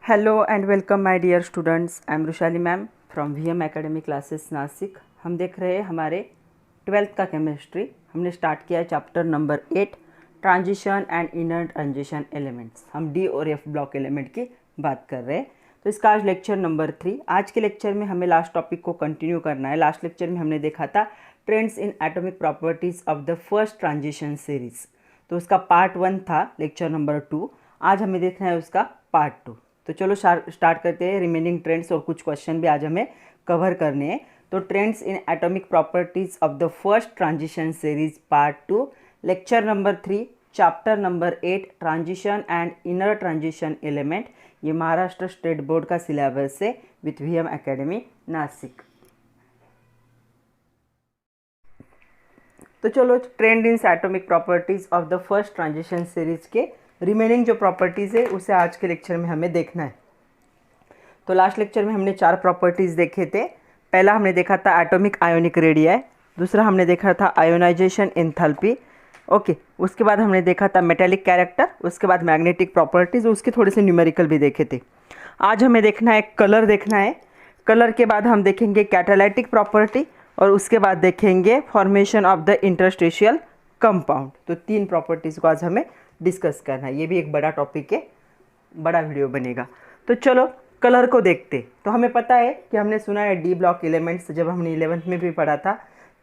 Hello and welcome my dear students. I am Rushali ma'am from VM academy classes Nashik. हम देख रहे हैं हमारे 12th का केमिस्ट्री। हमने स्टार्ट किया है chapter number 8 transition and inner transition elements. हम डी और एफ ब्लॉक एलिमेंट की बात कर रहे हैं। तो इसका आज लेक्चर नंबर 3। आज के लेक्चर में हमें लास्ट टॉपिक को कंटिन्यू करना है। लास्ट लेक्चर में हमने देखा था trends in atomic properties of the first transition series. तो उसका पार्ट 1 था लेक्चर नंबर 2। आज हमें देखना है उसका पार्ट 2। तो चलो स्टार्ट करते हैं। रिमेनिंग ट्रेंड्स और कुछ क्वेश्चन भी आज हमें कवर करने हैं। तो trends in atomic properties of the first transition series part 2 lecture number 3 chapter number 8 transition and inner transition element. ये महाराष्ट्र स्टेट बोर्ड का सिलेबस है विथ वीएम एकेडमी नासिक। तो चलो trend in atomic properties of the first transition series के remaining जो properties है उसे आज के लेक्चर में हमें देखना है। तो लास्ट लेक्चर में हमने 4 प्रॉपर्टीज़ देखे थे। पहला हमने देखा था एटॉमिक आयोनिक रेडियाई, दूसरा हमने देखा था आयोनाइजेशन एंथैल्पी, ओके। उसके बाद हमने देखा था मेटेलिक कैरेक्टर, उसके बाद मैग्नेटिक प्रॉपर्टीज़, उसके थोड़े से न्यूमेरिकल भी देखे थे। आज हमें देखना है कलर देखना है। कलर के बाद हम देखेंगे कैटालाइटिक प्रॉपर्टी और उसके बाद देखेंगे formation of the interstitial compound. तो 3 प्रॉपर्टीज़ को आज हमें डिस्कस करना है। ये भी एक बड़ा टॉपिक है, बड़ा वीडियो बनेगा। तो चलो कलर को देखते। तो हमें पता है कि हमने सुना है डी ब्लॉक एलिमेंट्स, जब हमने 11th में भी पढ़ा था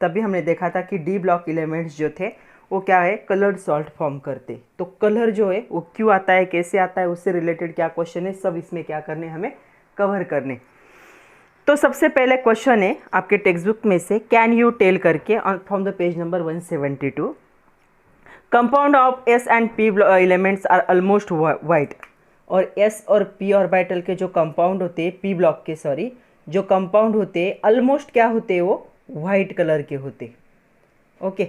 तभी हमने देखा था कि डी ब्लॉक एलिमेंट्स जो थे वो क्या है, कलर्ड सॉल्ट फॉर्म करते। तो कलर जो है वो क्यों आता है, कैसे आता है, उससे रिलेटेड क्या क्वेश्चन है, सब इसमें क्या करने हमें कवर करने। तो सबसे पहले क्वेश्चन है आपके टेक्स्ट बुक में से, कैन यू टेल करके from the page number 172। Compound of S and P elements are almost white. और एस और पी ऑर्बिटल के जो कंपाउंड होते हैं, पी ब्लॉक के सॉरी जो कंपाउंड होते हैं ऑलमोस्ट क्या होते हैं, वो वाइट कलर के होते। ओके,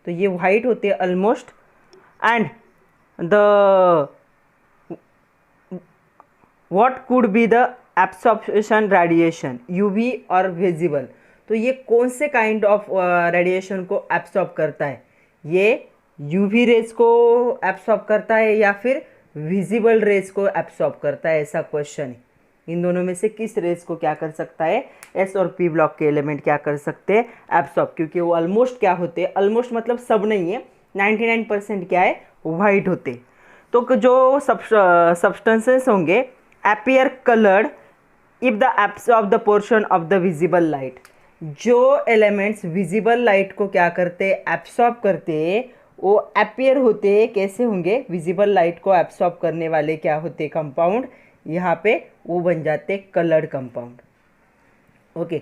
तो ये वाइट होते हैं almost. And the what could be the absorption radiation, UV और विजिबल। तो ये कौन से काइंड ऑफ रेडिएशन को एब्सॉर्ब करता है, ये यूवी रेज को एब्सॉर्ब करता है या फिर विजिबल रेज को एब्सॉर्ब करता है, ऐसा क्वेश्चन है। इन दोनों में से किस रेज को क्या कर सकता है, एस और पी ब्लॉक के एलिमेंट क्या कर सकते हैं, एब्सॉर्ब, क्योंकि वो ऑलमोस्ट क्या होते हैं, ऑलमोस्ट मतलब सब नहीं है, 99% क्या है, वाइट होते। तो जो सब्सटेंसेस होंगे appear coloured if the absorb the portion of the visible light. जो एलिमेंट्स विजिबल लाइट को क्या करते, एब्सॉर्ब करते, वो अपीयर होते, कैसे होंगे, विजिबल लाइट को एब्सॉर्ब करने वाले क्या होते, कंपाउंड, यहाँ पे वो बन जाते कलर्ड कंपाउंड। ओके,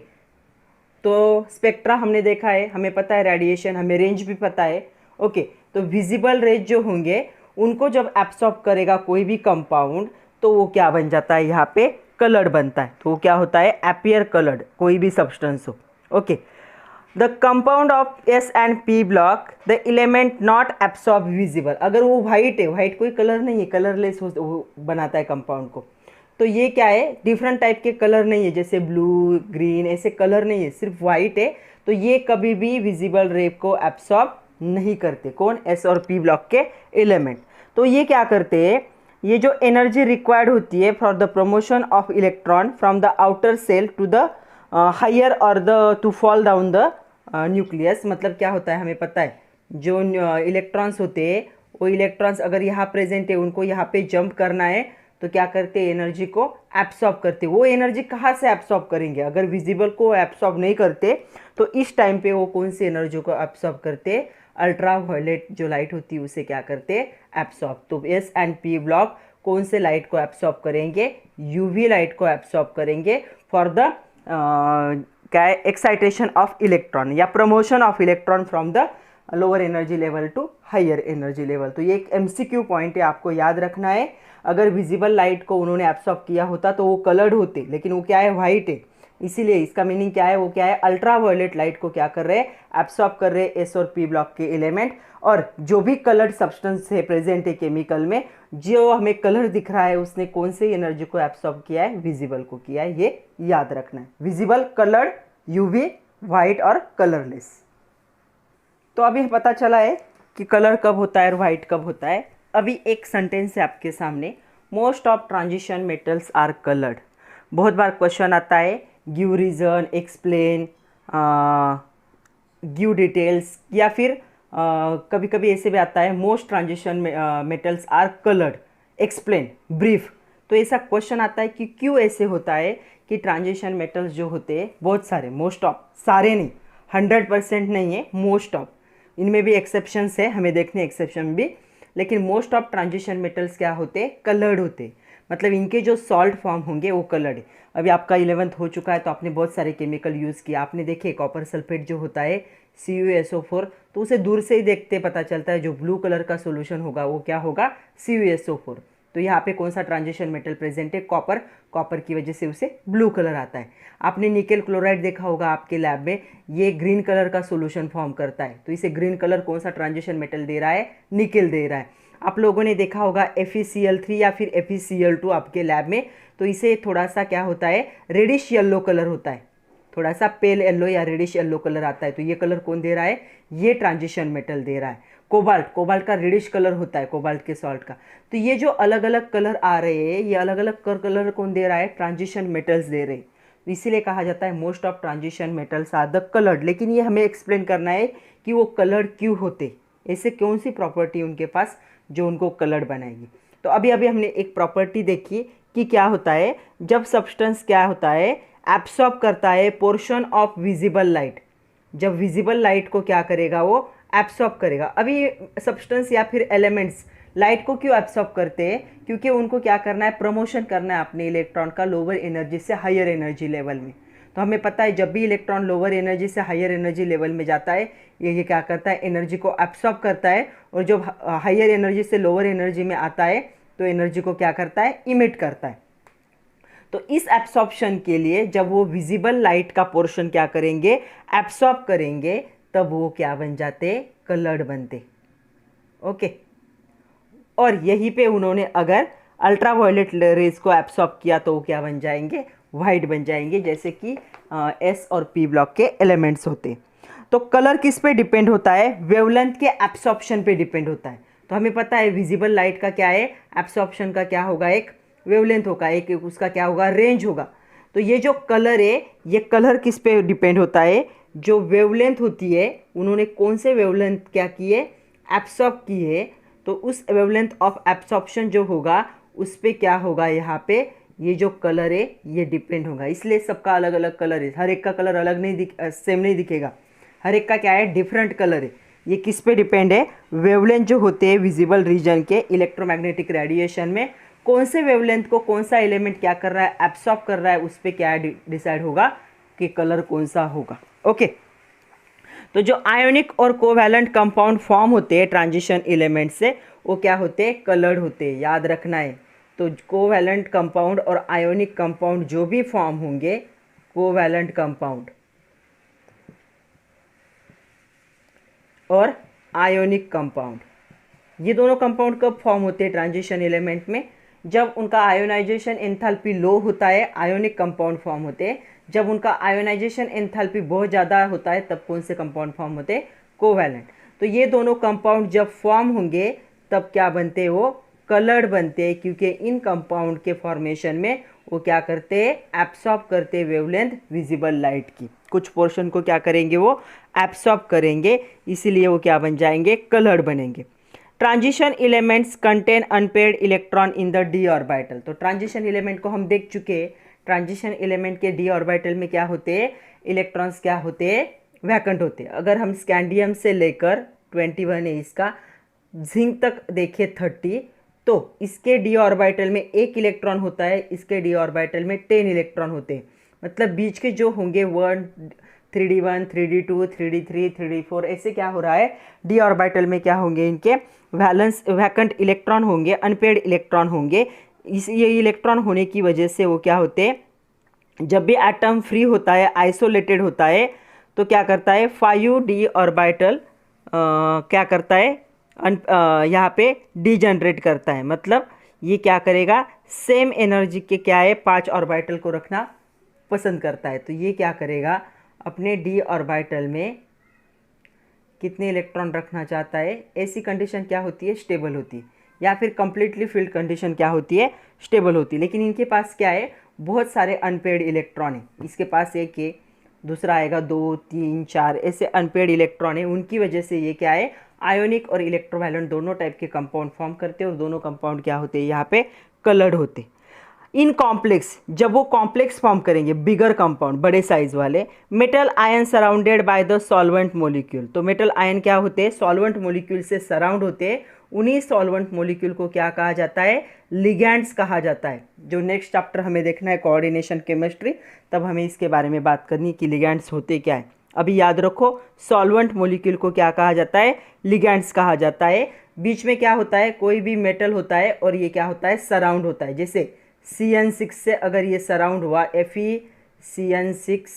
तो स्पेक्ट्रा हमने देखा है, हमें पता है रेडिएशन, हमें रेंज भी पता है। ओके, तो विजिबल रेज जो होंगे उनको जब एब्सॉर्ब करेगा कोई भी कंपाउंड तो वो क्या बन जाता है, यहाँ पे कलर्ड बनता है। तो वो क्या होता है, अपीयर कलर्ड, कोई भी सब्सटेंस हो। Okay, the compound of S and P block the element not absorb visible. अगर वो वाइट है, वाइट कोई कलर नहीं है, कलरलेस वो बनाता है कंपाउंड को। तो ये क्या है, डिफरेंट टाइप के कलर नहीं है, जैसे ब्लू ग्रीन ऐसे कलर नहीं है, सिर्फ वाइट है। तो ये कभी भी विजिबल रे को एब्सॉर्ब नहीं करते, कौन, एस और पी ब्लॉक के एलिमेंट। तो ये क्या करते हैं, ये जो एनर्जी रिक्वायर्ड होती है for the promotion of electron from the outer shell to the higher और the to fall down the nucleus, मतलब क्या होता है हमें पता है, जो इलेक्ट्रॉन्स होते हैं वो इलेक्ट्रॉन्स अगर यहाँ प्रेजेंट है, उनको यहाँ पे जंप करना है तो क्या करते हैं, एनर्जी को एब्सॉर्ब करते। वो एनर्जी कहाँ से एब्सॉर्ब करेंगे, अगर विजिबल को एब्सॉर्ब नहीं करते तो इस टाइम पे वो कौन सी एनर्जी को एब्सॉर्ब करते, अल्ट्रा वायलेट जो लाइट होती है उसे क्या करते, एब्सॉर्ब। तो एस एंड पी ब्लॉक कौन से लाइट को एब्सॉर्ब करेंगे, यूवी लाइट को एब्सॉर्ब करेंगे फॉर द क्या है, एक्साइटेशन ऑफ इलेक्ट्रॉन या promotion of electron from the lower energy level to higher energy level. तो ये एक एमसीक्यू पॉइंट है, आपको याद रखना है। अगर विजिबल लाइट को उन्होंने एब्सॉर्ब किया होता तो वो कलर्ड होते, लेकिन वो क्या है, वाइट है। इसीलिए इसका मीनिंग क्या है, वो क्या है, अल्ट्रा वायलेट लाइट को क्या कर रहे हैं, एब्सॉर्ब कर रहे हैं एस और पी ब्लॉक के एलिमेंट। और जो भी कलर्ड सब्सटेंस है प्रेजेंट है केमिकल में, जो हमें कलर दिख रहा है उसने कौन सी एनर्जी को एब्सॉर्ब किया है, विजिबल को किया है, ये याद रखना है। विजिबल, कलर्ड, यूवी, वाइट और कलरलेस। तो अभी पता चला है कि कलर कब होता है और वाइट कब होता है। अभी एक सेंटेंस है आपके सामने, most of transition metals are coloured. बहुत बार क्वेश्चन आता है, give reason, explain, give details, या फिर कभी कभी ऐसे भी आता है most transition metals are coloured, explain, brief. तो ऐसा क्वेश्चन आता है कि क्यों ऐसे होता है कि ट्रांजिशन मेटल्स जो होते हैं बहुत सारे, मोस्ट ऑफ, सारे नहीं, 100% नहीं है, मोस्ट ऑफ, इनमें भी एक्सेप्शंस है, हमें देखने एक्सेप्शन भी, लेकिन मोस्ट ऑफ ट्रांजिशन मेटल्स क्या होते, कलर्ड होते, मतलब इनके जो सॉल्ट फॉर्म होंगे वो कलर्ड है। अभी आपका 11th हो चुका है तो आपने बहुत सारे केमिकल यूज़ किया, आपने देखे कॉपर सल्फेट जो होता है CuSO4, तो उसे दूर से ही देखते पता चलता है जो ब्लू कलर का सोल्यूशन होगा वो क्या होगा, CuSO4। तो यहाँ पे कौन सा ट्रांजिशन मेटल प्रेजेंट है, कॉपर, कॉपर की वजह से उसे ब्लू कलर आता है। आपने निकेल क्लोराइड देखा होगा आपके लैब में, ये ग्रीन कलर का सोल्यूशन फॉर्म करता है, तो इसे ग्रीन कलर कौन सा ट्रांजिशन मेटल दे रहा है, निकेल दे रहा है। आप लोगों ने देखा होगा FeCl3 या फिर FeCl2 आपके लैब में, तो इसे थोड़ा सा क्या होता है, रेडिश येलो कलर होता है, थोड़ा सा पेल येलो या रेडिश येलो कलर आता है, तो ये कलर कौन दे रहा है, ये ट्रांजिशन मेटल दे रहा है। कोबाल्ट, कोबाल्ट का रेडिश कलर होता है कोबाल्ट के सॉल्ट का। तो ये जो अलग अलग कलर आ रहे हैं, ये अलग अलग कलर कौन दे रहा है, ट्रांजिशन मेटल्स दे रहे हैं। तो इसीलिए कहा जाता है most of transition metals are the coloured. लेकिन ये हमें एक्सप्लेन करना है कि वो कलर्ड क्यों होते, ऐसे कौन सी प्रॉपर्टी उनके पास जो उनको कलर्ड बनाएगी। तो अभी अभी हमने एक प्रॉपर्टी देखी कि क्या होता है जब सब्सटेंस क्या होता है, एब्सॉर्ब करता है पोर्शन ऑफ विजिबल लाइट। जब विजिबल लाइट को क्या करेगा, वो एब्सॉर्ब करेगा। अभी सब्सटेंस या फिर एलिमेंट्स लाइट को क्यों एब्सॉर्ब करते हैं, क्योंकि उनको क्या करना है, प्रमोशन करना है अपने इलेक्ट्रॉन का लोअर एनर्जी से हायर एनर्जी लेवल में। तो हमें पता है जब भी इलेक्ट्रॉन लोअर एनर्जी से हायर एनर्जी लेवल में जाता है, ये क्या करता है, एनर्जी को एब्सॉर्ब करता है, और जब हायर एनर्जी से लोअर एनर्जी में आता है तो एनर्जी को क्या करता है, इमिट करता है। तो इस एब्सॉर्प्शन के लिए जब वो विजिबल लाइट का पोर्शन क्या करेंगे, एब्सॉर्ब करेंगे, तब वो क्या बन जाते, कलर्ड बनते। ओके, और यहीं पे उन्होंने अगर अल्ट्रावायलेट रेज को एब्सॉर्ब किया तो वो क्या बन जाएंगे, वाइट बन जाएंगे, जैसे कि S और P ब्लॉक के एलिमेंट्स होते। तो कलर किस पे डिपेंड होता है, वेवलेंथ के एब्सॉर्प्शन पे डिपेंड होता है। तो हमें पता है विजिबल लाइट का क्या है, एब्सॉर्प्शन का क्या होगा, एक वेवलेंथ होगा, एक उसका क्या होगा, रेंज होगा। तो ये जो कलर है, ये कलर किस पे डिपेंड होता है, जो वेवलेंथ होती है, उन्होंने कौन से वेवलेंथ क्या किए, एब्सॉर्ब किए, तो उस वेवलेंथ ऑफ एब्सॉर्प्शन जो होगा उस पे क्या होगा, यहाँ पे ये जो कलर है ये डिपेंड होगा। इसलिए सबका अलग अलग कलर है, हर एक का कलर अलग नहीं सेम नहीं दिखेगा, हर एक का क्या है, डिफरेंट कलर है। ये किस पे डिपेंड है, वेवलेंथ जो होते हैं विजिबल रीजन के इलेक्ट्रोमैग्नेटिक रेडिएशन में, कौन से वेवलेंथ को कौन सा एलिमेंट क्या कर रहा है, एब्सॉर्ब कर रहा है, उस पर क्या डिसाइड होगा कि कलर कौन सा होगा। ओके, तो जो आयोनिक और कोवैलेंट कंपाउंड फॉर्म होते हैं ट्रांजिशन एलिमेंट से, वो क्या होते हैं, कलर्ड होते हैं, याद रखना है। तो कोवैलेंट कंपाउंड और आयोनिक कंपाउंड जो भी फॉर्म होंगे, कोवैलेंट कंपाउंड और आयोनिक कंपाउंड, ये दोनों कंपाउंड कब फॉर्म होते हैं ट्रांजिशन एलिमेंट में, जब उनका आयोनाइजेशन एंथैल्पी लो होता है, आयोनिक कंपाउंड फॉर्म होते हैं। जब उनका आयोनाइजेशन एंथैल्पी बहुत ज़्यादा होता है तब कौन से कंपाउंड फॉर्म होते हैं, कोवैलेंट। तो ये दोनों कंपाउंड जब फॉर्म होंगे तब क्या बनते हैं, वो कलर्ड बनते हैं, क्योंकि इन कंपाउंड के फॉर्मेशन में वो क्या करते हैं, एब्सॉर्ब करते हैं वेवलेंथ विजिबल लाइट की, कुछ पोर्शन को क्या करेंगे, वो एब्सॉर्ब करेंगे, इसीलिए वो क्या बन जाएंगे, कलर्ड बनेंगे। Transition elements contain unpaired electron in the D orbital. तो ट्रांजिशन एलिमेंट को हम देख चुके हैं, ट्रांजिशन एलिमेंट के डी ऑर्बिटल में क्या होते हैं, इलेक्ट्रॉन्स क्या होते हैं, वैकेंट होते हैं। अगर हम स्कैंडियम से लेकर 21 है इसका, जिंक तक देखें 30, तो इसके डी ऑर्बिटल में 1 इलेक्ट्रॉन होता है, इसके डी ऑर्बिटल में 10 इलेक्ट्रॉन होते हैं। मतलब बीच के जो होंगे 1 3d1 3d2 3d3 3d4 ऐसे क्या हो रहा है, डी ऑर्बिटल में क्या होंगे, इनके वैलेंस वैकेंट इलेक्ट्रॉन होंगे, अनपेयर्ड इलेक्ट्रॉन होंगे। ये इलेक्ट्रॉन होने की वजह से वो क्या होते हैं, जब भी एटम फ्री होता है, आइसोलेटेड होता है, तो क्या करता है, 5d ऑर्बिटल क्या करता है, यहाँ पे डीजनरेट करता है। मतलब ये क्या करेगा, सेम एनर्जी के क्या है, 5 ऑर्बिटल को रखना पसंद करता है। तो ये क्या करेगा, अपने डी ऑर्बिटल में कितने इलेक्ट्रॉन रखना चाहता है, ऐसी कंडीशन क्या होती है, स्टेबल होती है। या फिर कंप्लीटली फील्ड कंडीशन क्या होती है, स्टेबल होती है। लेकिन इनके पास क्या है, बहुत सारे अनपेड इलेक्ट्रॉन है। इसके पास एक है, दूसरा आएगा 2 3 4 ऐसे अनपेड इलेक्ट्रॉन है। उनकी वजह से ये क्या है, आयोनिक और इलेक्ट्रोवायलेंट दोनों टाइप के कंपाउंड फॉर्म करते हैं और दोनों कंपाउंड क्या होते हैं, यहाँ पे कलर्ड होते। इन कॉम्प्लेक्स, जब वो कॉम्प्लेक्स फॉर्म करेंगे, बिगर कंपाउंड, बड़े साइज वाले, metal ion surrounded by the solvent molecule. तो मेटल आयन क्या होते हैं, सॉल्वेंट मोलिक्यूल से सराउंड होते हैं। उन्हीं सॉल्वेंट मोलिक्यूल को क्या कहा जाता है, लिगैंड्स कहा जाता है। जो नेक्स्ट चैप्टर हमें देखना है कोऑर्डिनेशन केमिस्ट्री, तब हमें इसके बारे में बात करनी है कि लिगैंड्स होते क्या है। अभी याद रखो, सॉल्वेंट मोलिक्यूल को क्या कहा जाता है, लिगैंड्स कहा जाता है। बीच में क्या होता है, कोई भी मेटल होता है और ये क्या होता है, सराउंड होता है। जैसे CN6 से अगर ये सराउंड हुआ, FeCN6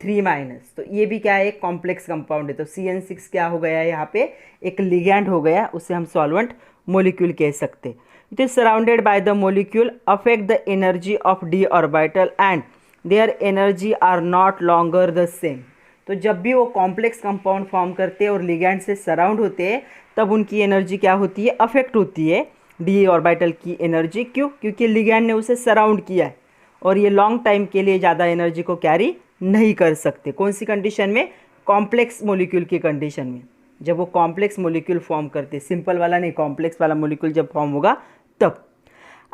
3-, तो ये भी क्या है, एक कॉम्प्लेक्स कंपाउंड है। तो CN6 क्या हो गया है, यहाँ पे एक लिगैंड हो गया, उसे हम सॉल्वेंट मोलिक्यूल कह सकते। It is surrounded by the molecule, affect the energy of d orbital and their energy are not longer the same. तो जब भी वो कॉम्प्लेक्स कंपाउंड फॉर्म करते हैं और लिगैंड से सराउंड होते हैं, तब उनकी एनर्जी क्या होती है, अफेक्ट होती है, डी ऑर्बिटल की एनर्जी। क्यों, क्योंकि लिगैंड ने उसे सराउंड किया है और ये लॉन्ग टाइम के लिए ज़्यादा एनर्जी को कैरी नहीं कर सकते। कौन सी कंडीशन में, कॉम्प्लेक्स मोलिक्यूल की कंडीशन में, जब वो कॉम्प्लेक्स मोलिक्यूल फॉर्म करते, सिंपल वाला नहीं, कॉम्प्लेक्स वाला मोलिक्यूल जब फॉर्म होगा तब।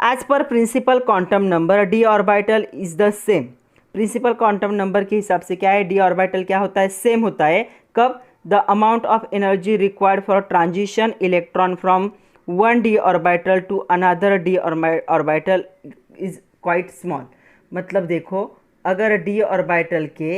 As per principal quantum number d orbital is the same. Principal quantum number के हिसाब से क्या है, डी ऑर्बिटल क्या होता है, सेम होता है। कब, the amount of energy required for transition electron from one d orbital to another d orbital is quite small। मतलब देखो, अगर d ऑर्बिटल के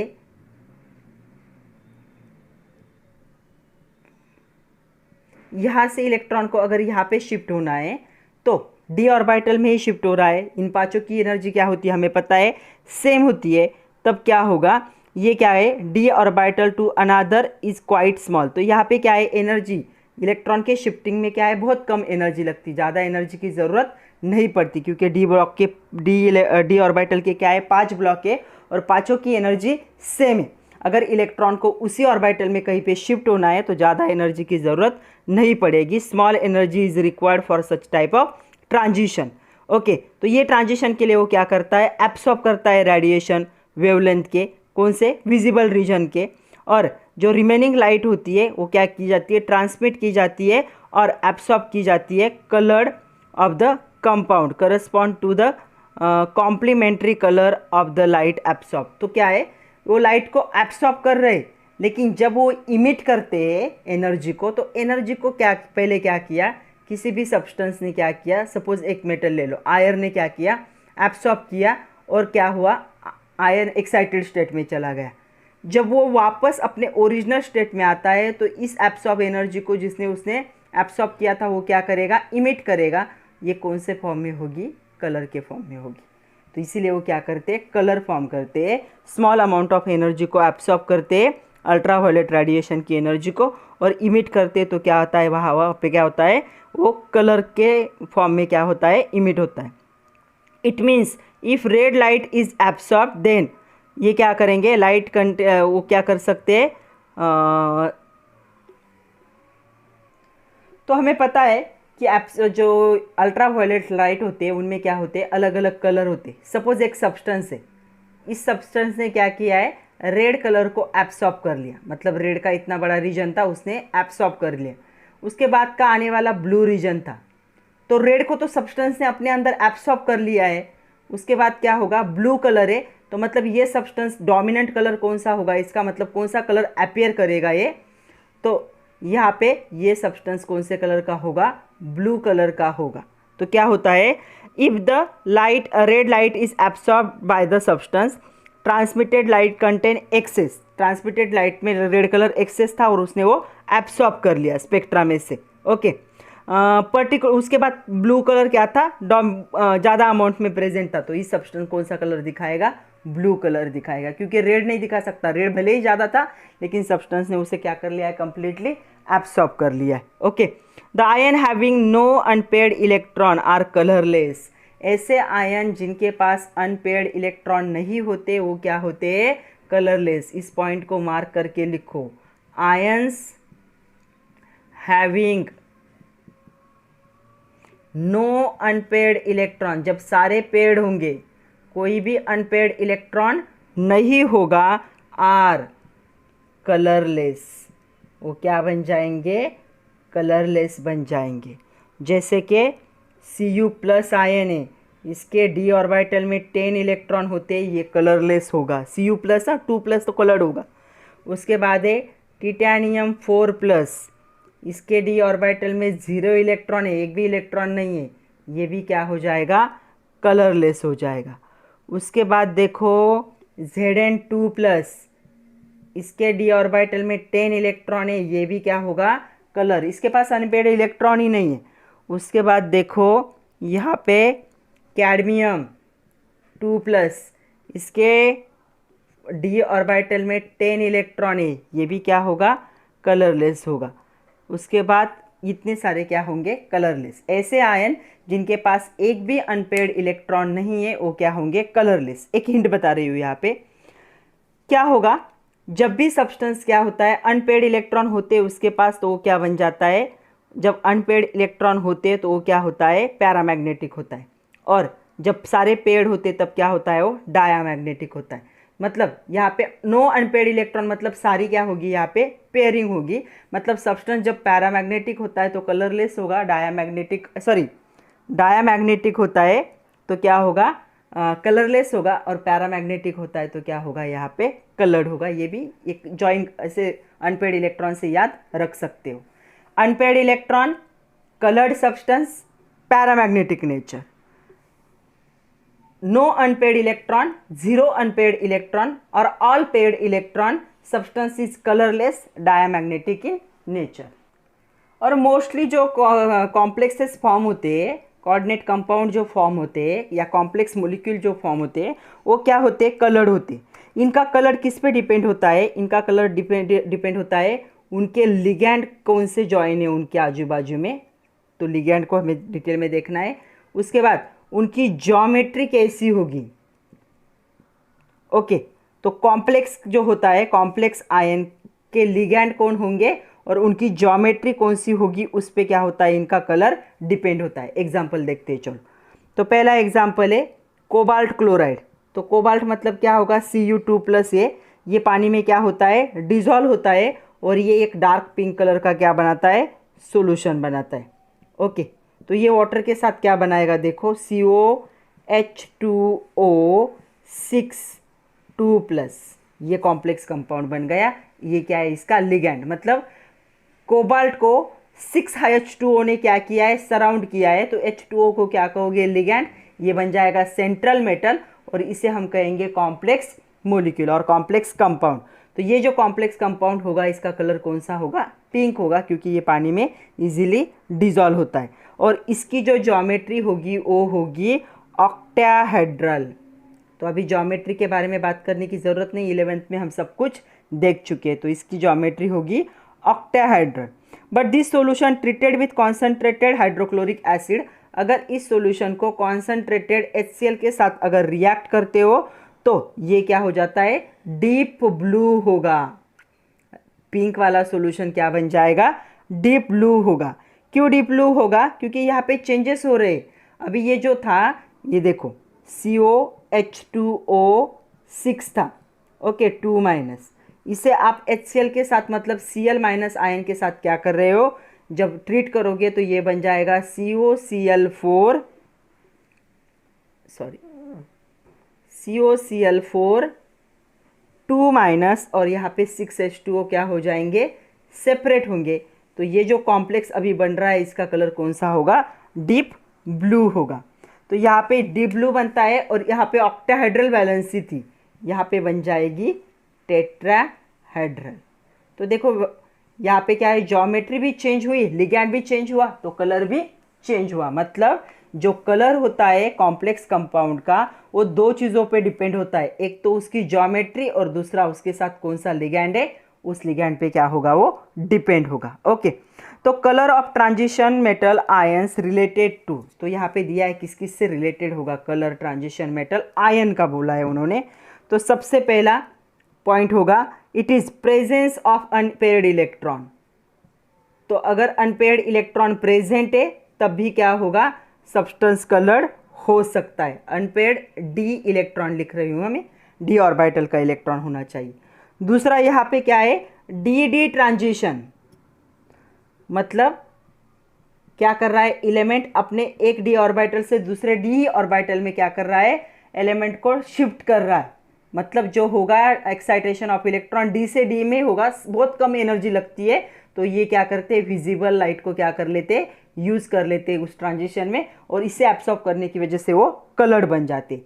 यहाँ से इलेक्ट्रॉन को अगर यहाँ पे शिफ्ट होना है, तो d ऑर्बिटल में ही शिफ्ट हो रहा है। इन पांचों की एनर्जी क्या होती है, हमें पता है, सेम होती है। तब क्या होगा, ये क्या है, d orbital to another is quite small. तो यहाँ पे क्या है, एनर्जी इलेक्ट्रॉन के शिफ्टिंग में क्या है, बहुत कम एनर्जी लगती, ज़्यादा एनर्जी की ज़रूरत नहीं पड़ती, क्योंकि डी ब्लॉक के डी ऑर्बिटल के क्या है, 5 ब्लॉक है और पांचों की एनर्जी सेम है। अगर इलेक्ट्रॉन को उसी ऑर्बिटल में कहीं पे शिफ्ट होना है तो ज़्यादा एनर्जी की ज़रूरत नहीं पड़ेगी। Small energy is required for such type of transition. Okay, तो ये ट्रांजिशन के लिए वो क्या करता है, एब्सॉर्ब करता है रेडिएशन वेवलेंथ के, कौन से, विजिबल रीजन के। और जो रिमेनिंग लाइट होती है वो क्या की जाती है, ट्रांसमिट की जाती है और एब्सॉर्ब की जाती है coloured of the compound correspond to the complementary colour of the light absorb. तो क्या है, वो लाइट को एब्सॉर्ब कर रहे, लेकिन जब वो इमिट करते हैं एनर्जी को, तो एनर्जी को क्या, पहले क्या किया, किसी भी सब्सटेंस ने क्या किया, सपोज एक मेटल ले लो, आयरन ने क्या किया, एब्सॉर्ब किया और क्या हुआ, आयरन एक्साइटेड स्टेट में चला गया। जब वो वापस अपने ओरिजिनल स्टेट में आता है, तो इस एब्सॉर्ब एनर्जी को जिसने उसने एब्सॉर्ब किया था, वो क्या करेगा, इमिट करेगा। ये कौन से फॉर्म में होगी, कलर के फॉर्म में होगी। तो इसीलिए वो क्या करते हैं, कलर फॉर्म करते हैं, स्मॉल अमाउंट ऑफ एनर्जी को एब्सॉर्ब करते हैं, अल्ट्रावायलेट रेडिएशन की एनर्जी को, और इमिट करते हैं। तो क्या होता है, वहाँ पे क्या होता है, वो कलर के फॉर्म में क्या होता है, इमिट होता है। It means if red light is absorb, then ये क्या करेंगे, लाइट वो क्या कर सकते हैं, तो हमें पता है कि जो अल्ट्रावायलेट लाइट होते हैं उनमें क्या होते हैं, अलग अलग कलर होते हैं। सपोज एक सब्सटेंस है, इस सब्सटेंस ने क्या किया है, रेड कलर को एब्सॉर्ब कर लिया, मतलब रेड का इतना बड़ा रीजन था उसने एब्सॉर्ब कर लिया। उसके बाद का आने वाला ब्लू रीजन था, तो रेड को तो सब्सटेंस ने अपने अंदर एब्सॉर्ब कर लिया है। उसके बाद क्या होगा, ब्लू कलर है, तो मतलब ये सब्सटेंस डोमिनेंट कलर कौन सा होगा, इसका मतलब कौन सा कलर अपीयर करेगा ये, तो यहाँ पे ये सब्सटेंस कौन से कलर का होगा, ब्लू कलर का होगा। तो क्या होता है, if the light red light is absorb by the substance, transmitted light contain excess, transmitted light में रेड कलर एक्सेस था और उसने वो एब्सॉर्ब कर लिया स्पेक्ट्रा में से। ओके, पर्टिकुलर उसके बाद ब्लू कलर क्या था, ज़्यादा अमाउंट में प्रेजेंट था, तो इस सब्सटेंस कौन सा कलर दिखाएगा, ब्लू कलर दिखाएगा, क्योंकि रेड नहीं दिखा सकता, रेड भले ही ज़्यादा था लेकिन सब्सटेंस ने उसे क्या कर लिया है, कंप्लीटली एब्सॉर्ब कर लिया है। Okay, the ion having no unpaired electron are colourless. ऐसे आयन जिनके पास अनपेयर्ड इलेक्ट्रॉन नहीं होते वो क्या होते हैं, कलरलेस। इस पॉइंट को मार्क करके लिखो, ions having no unpaired electron, जब सारे पेयर्ड होंगे, कोई भी अनपेयर्ड इलेक्ट्रॉन नहीं होगा, आर कलरलेस, वो क्या बन जाएंगे, कलरलेस बन जाएंगे। जैसे कि Cu प्लस आयन है, इसके d ऑर्बिटल में 10 इलेक्ट्रॉन होते हैं, ये कलरलेस होगा। Cu प्लस 2 प्लस तो कलर्ड होगा। उसके बाद है टिटेनियम 4 प्लस, इसके d ऑर्बिटल में 0 इलेक्ट्रॉन है, एक भी इलेक्ट्रॉन नहीं है, ये भी क्या हो जाएगा, कलरलेस हो जाएगा। उसके बाद देखो Zn2 प्लस, इसके d ऑर्बिटल में 10 इलेक्ट्रॉन है, ये भी क्या होगा, कलर, इसके पास अनपेयर्ड इलेक्ट्रॉन ही नहीं है। उसके बाद देखो यहाँ पे कैडमियम 2 प्लस, इसके d ऑर्बिटल में 10 इलेक्ट्रॉन है, ये भी क्या होगा, कलरलेस होगा। उसके बाद इतने सारे क्या होंगे, कलरलेस। ऐसे आयन जिनके पास एक भी अनपेयर्ड इलेक्ट्रॉन नहीं है वो क्या होंगे, कलरलेस। एक हिंट बता रही हूँ यहाँ पे, क्या होगा, जब भी सब्सटेंस क्या होता है, अनपेयर्ड इलेक्ट्रॉन होते हैं उसके पास, तो वो क्या बन जाता है, जब अनपेयर्ड इलेक्ट्रॉन होते हैं तो वो क्या होता है, पैरामैग्नेटिक होता है। और जब सारे पेयर्ड होते तब क्या होता है, वो डायामैग्नेटिक होता है। मतलब यहाँ पे नो अनपेयर्ड इलेक्ट्रॉन मतलब सारी क्या होगी, यहाँ पे पेयरिंग होगी। मतलब सब्सटेंस जब पैरामैग्नेटिक होता है तो कलरलेस होगा, डायामैग्नेटिक होता है तो क्या होगा, कलरलेस होगा, और पैरामैग्नेटिक होता है तो क्या होगा, यहाँ पे कलर्ड होगा। ये भी एक जॉइंट ऐसे अनपेयर्ड इलेक्ट्रॉन से याद रख सकते हो। Unpaired electron, coloured substance, paramagnetic nature. No unpaired electron, zero unpaired electron और all paired electron, substance is colourless, diamagnetic in nature. और मोस्टली जो कॉम्प्लेक्सेस फॉर्म होते हैं, कोऑर्डिनेट कंपाउंड जो फॉर्म होते हैं या कॉम्प्लेक्स मॉलिक्यूल जो फॉर्म होते हैं, वो क्या होते हैं, कलर्ड होते हैं। इनका कलर किस पे डिपेंड होता है, इनका कलर डिपेंड होता है उनके लिगैंड कौन से जॉइन है उनके आजू बाजू में, तो लिगैंड को हमें डिटेल में देखना है। उसके बाद उनकी ज्योमेट्री कैसी होगी। ओके, तो कॉम्प्लेक्स जो होता है, कॉम्प्लेक्स आयन के लिगैंड कौन होंगे और उनकी ज्योमेट्री कौन सी होगी, उस पे क्या होता है, इनका कलर डिपेंड होता है। एग्जाम्पल देखते हैं चलो। तो पहला एग्जाम्पल है कोबाल्ट क्लोराइड। तो कोबाल्ट मतलब क्या होगा, Cu2 प्लस, ये पानी में क्या होता है, डिजॉल्व होता है, और ये एक डार्क पिंक कलर का क्या बनाता है, सोल्यूशन बनाता है। ओके, तो ये वाटर के साथ क्या बनाएगा, देखो COH2O6 2 प्लस, ये कॉम्प्लेक्स कंपाउंड बन गया। ये क्या है, इसका लिगैंड। मतलब कोबाल्ट को 6H2O ने क्या किया है, सराउंड किया है, तो H2O को क्या कहोगे, लिगैंड। ये बन जाएगा सेंट्रल मेटल, और इसे हम कहेंगे कॉम्प्लेक्स मॉलिक्यूल और कॉम्प्लेक्स कंपाउंड। तो ये जो कॉम्प्लेक्स कंपाउंड होगा, इसका कलर कौन सा होगा, पिंक होगा, क्योंकि ये पानी में इजीली डिजॉल्व होता है। और इसकी जो ज्योमेट्री होगी वो होगी ऑक्टाहेड्रल। तो अभी ज्योमेट्री के बारे में बात करने की ज़रूरत नहीं, 11th में हम सब कुछ देख चुके हैं। तो इसकी ज्योमेट्री होगी octahedral. But this solution treated with concentrated hydrochloric acid, अगर इस सॉल्यूशन को कॉन्सेंट्रेटेड HCl के साथ अगर रिएक्ट करते हो तो ये क्या हो जाता है, डीप ब्लू होगा। पिंक वाला सॉल्यूशन क्या बन जाएगा, डीप ब्लू होगा। क्यों डीप ब्लू होगा, क्योंकि यहाँ पे चेंजेस हो रहे। अभी ये जो था, ये देखो COH2O6 था, ओके 2 माइनस, इसे आप HCl के साथ मतलब Cl माइनस आयन के साथ क्या कर रहे हो, जब ट्रीट करोगे तो ये बन जाएगा COCl4 2 माइनस, और यहाँ पे 6H2O क्या हो जाएंगे, सेपरेट होंगे। तो ये जो कॉम्प्लेक्स अभी बन रहा है, इसका कलर कौन सा होगा, डीप ब्लू होगा। तो यहाँ पे डीप ब्लू बनता है, और यहाँ पे ऑक्टाहेड्रल वैलेंसी थी, यहाँ पे बन जाएगी टेट्राहेड्रल। तो देखो यहाँ पे क्या है, ज्योमेट्री भी चेंज हुई, लिगैंड भी चेंज हुआ, तो कलर भी चेंज हुआ। मतलब जो कलर होता है कॉम्प्लेक्स कंपाउंड का, वो दो चीज़ों पे डिपेंड होता है, एक तो उसकी ज्योमेट्री और दूसरा उसके साथ कौन सा लिगैंड है, उस लिगैंड पे क्या होगा, वो डिपेंड होगा। ओके, तो colour of transition metal ions related to, तो यहाँ पे दिया है किस किस से रिलेटेड होगा, कलर ट्रांजिशन मेटल आयन का बोला है उन्होंने। तो सबसे पहला पॉइंट होगा, it is presence of unpaired electron. तो अगर अनपेयर्ड इलेक्ट्रॉन प्रेजेंट है तब भी क्या होगा, सब्सटेंस कलर्ड हो सकता है। अनपेयर्ड डी इलेक्ट्रॉन लिख रही हूँ, हमें डी ऑर्बिटल का इलेक्ट्रॉन होना चाहिए। दूसरा यहाँ पे क्या है, डी डी ट्रांजिशन, मतलब क्या कर रहा है, एलिमेंट अपने एक डी ऑर्बिटल से दूसरे डी ऑर्बिटल में क्या कर रहा है, एलिमेंट को शिफ्ट कर रहा है। मतलब जो होगा एक्साइटेशन ऑफ इलेक्ट्रॉन डी से डी में होगा, बहुत कम एनर्जी लगती है, तो ये क्या करते हैं, विजिबल लाइट को क्या कर लेते, यूज़ कर लेते उस ट्रांजिशन में, और इसे एब्सॉर्ब करने की वजह से वो कलर्ड बन जाते।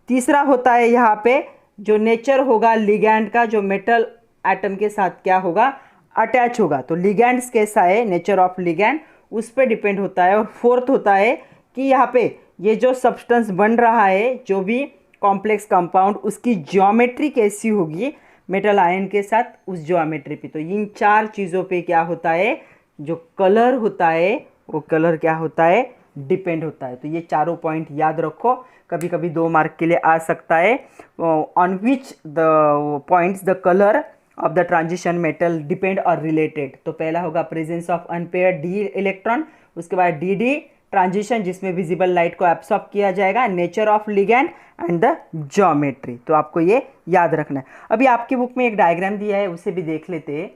तीसरा होता है यहाँ पे जो नेचर होगा लिगैंड का, जो मेटल एटम के साथ क्या होगा, अटैच होगा। तो लिगैंड्स कैसा है, नेचर ऑफ लिगैंड उस पर डिपेंड होता है। और फोर्थ होता है कि यहाँ पे ये जो सब्सटेंस बन रहा है, जो भी कॉम्प्लेक्स कंपाउंड, उसकी ज्योमेट्री कैसी होगी मेटल आयन के साथ, उस ज्योमेट्री पे। तो इन चार चीज़ों पे क्या होता है, जो कलर होता है वो कलर क्या होता है, डिपेंड होता है। तो ये चारों पॉइंट याद रखो, कभी कभी 2 मार्क के लिए आ सकता है। On which the points the colour of the transition metal depend और रिलेटेड। तो पहला होगा presence of unpaired D electron, उसके बाद डी डी ट्रांजिशन जिसमें विजिबल लाइट को एब्सॉर्ब किया जाएगा, nature of ligand and the geometry. तो आपको ये याद रखना है। अभी आपकी बुक में एक डायग्राम दिया है, उसे भी देख लेते हैं।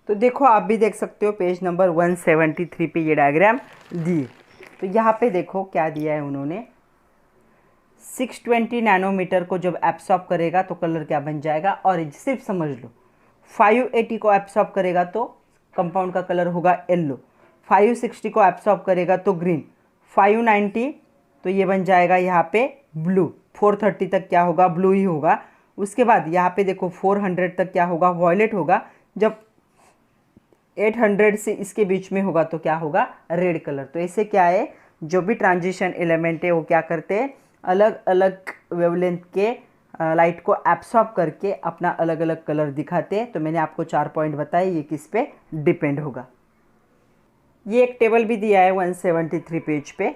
तो देखो, आप भी देख सकते हो पेज नंबर 173 पे ये डायग्राम दी। तो यहाँ पे देखो क्या दिया है उन्होंने, 620 नैनोमीटर को जब एब्सॉर्ब करेगा तो कलर क्या बन जाएगा, ऑरेंज। सिर्फ समझ लो, 580 को एब्सॉर्ब करेगा तो कंपाउंड का कलर होगा येलो, 560 को एब्सॉर्ब करेगा तो ग्रीन, 590 तो ये बन जाएगा यहाँ पे ब्लू, 430 तक क्या होगा, ब्लू ही होगा। उसके बाद यहाँ पे देखो 400 तक क्या होगा, वॉयलेट होगा। जब 800 से इसके बीच में होगा तो क्या होगा, रेड कलर। तो ऐसे क्या है, जो भी ट्रांजिशन एलिमेंट है वो क्या करते हैं, अलग अलग वेवलेंथ के लाइट को एब्सॉर्ब करके अपना अलग अलग कलर दिखाते हैं। तो मैंने आपको 4 पॉइंट बताए, ये किस पे डिपेंड होगा। ये एक टेबल भी दिया है 173 पेज पे।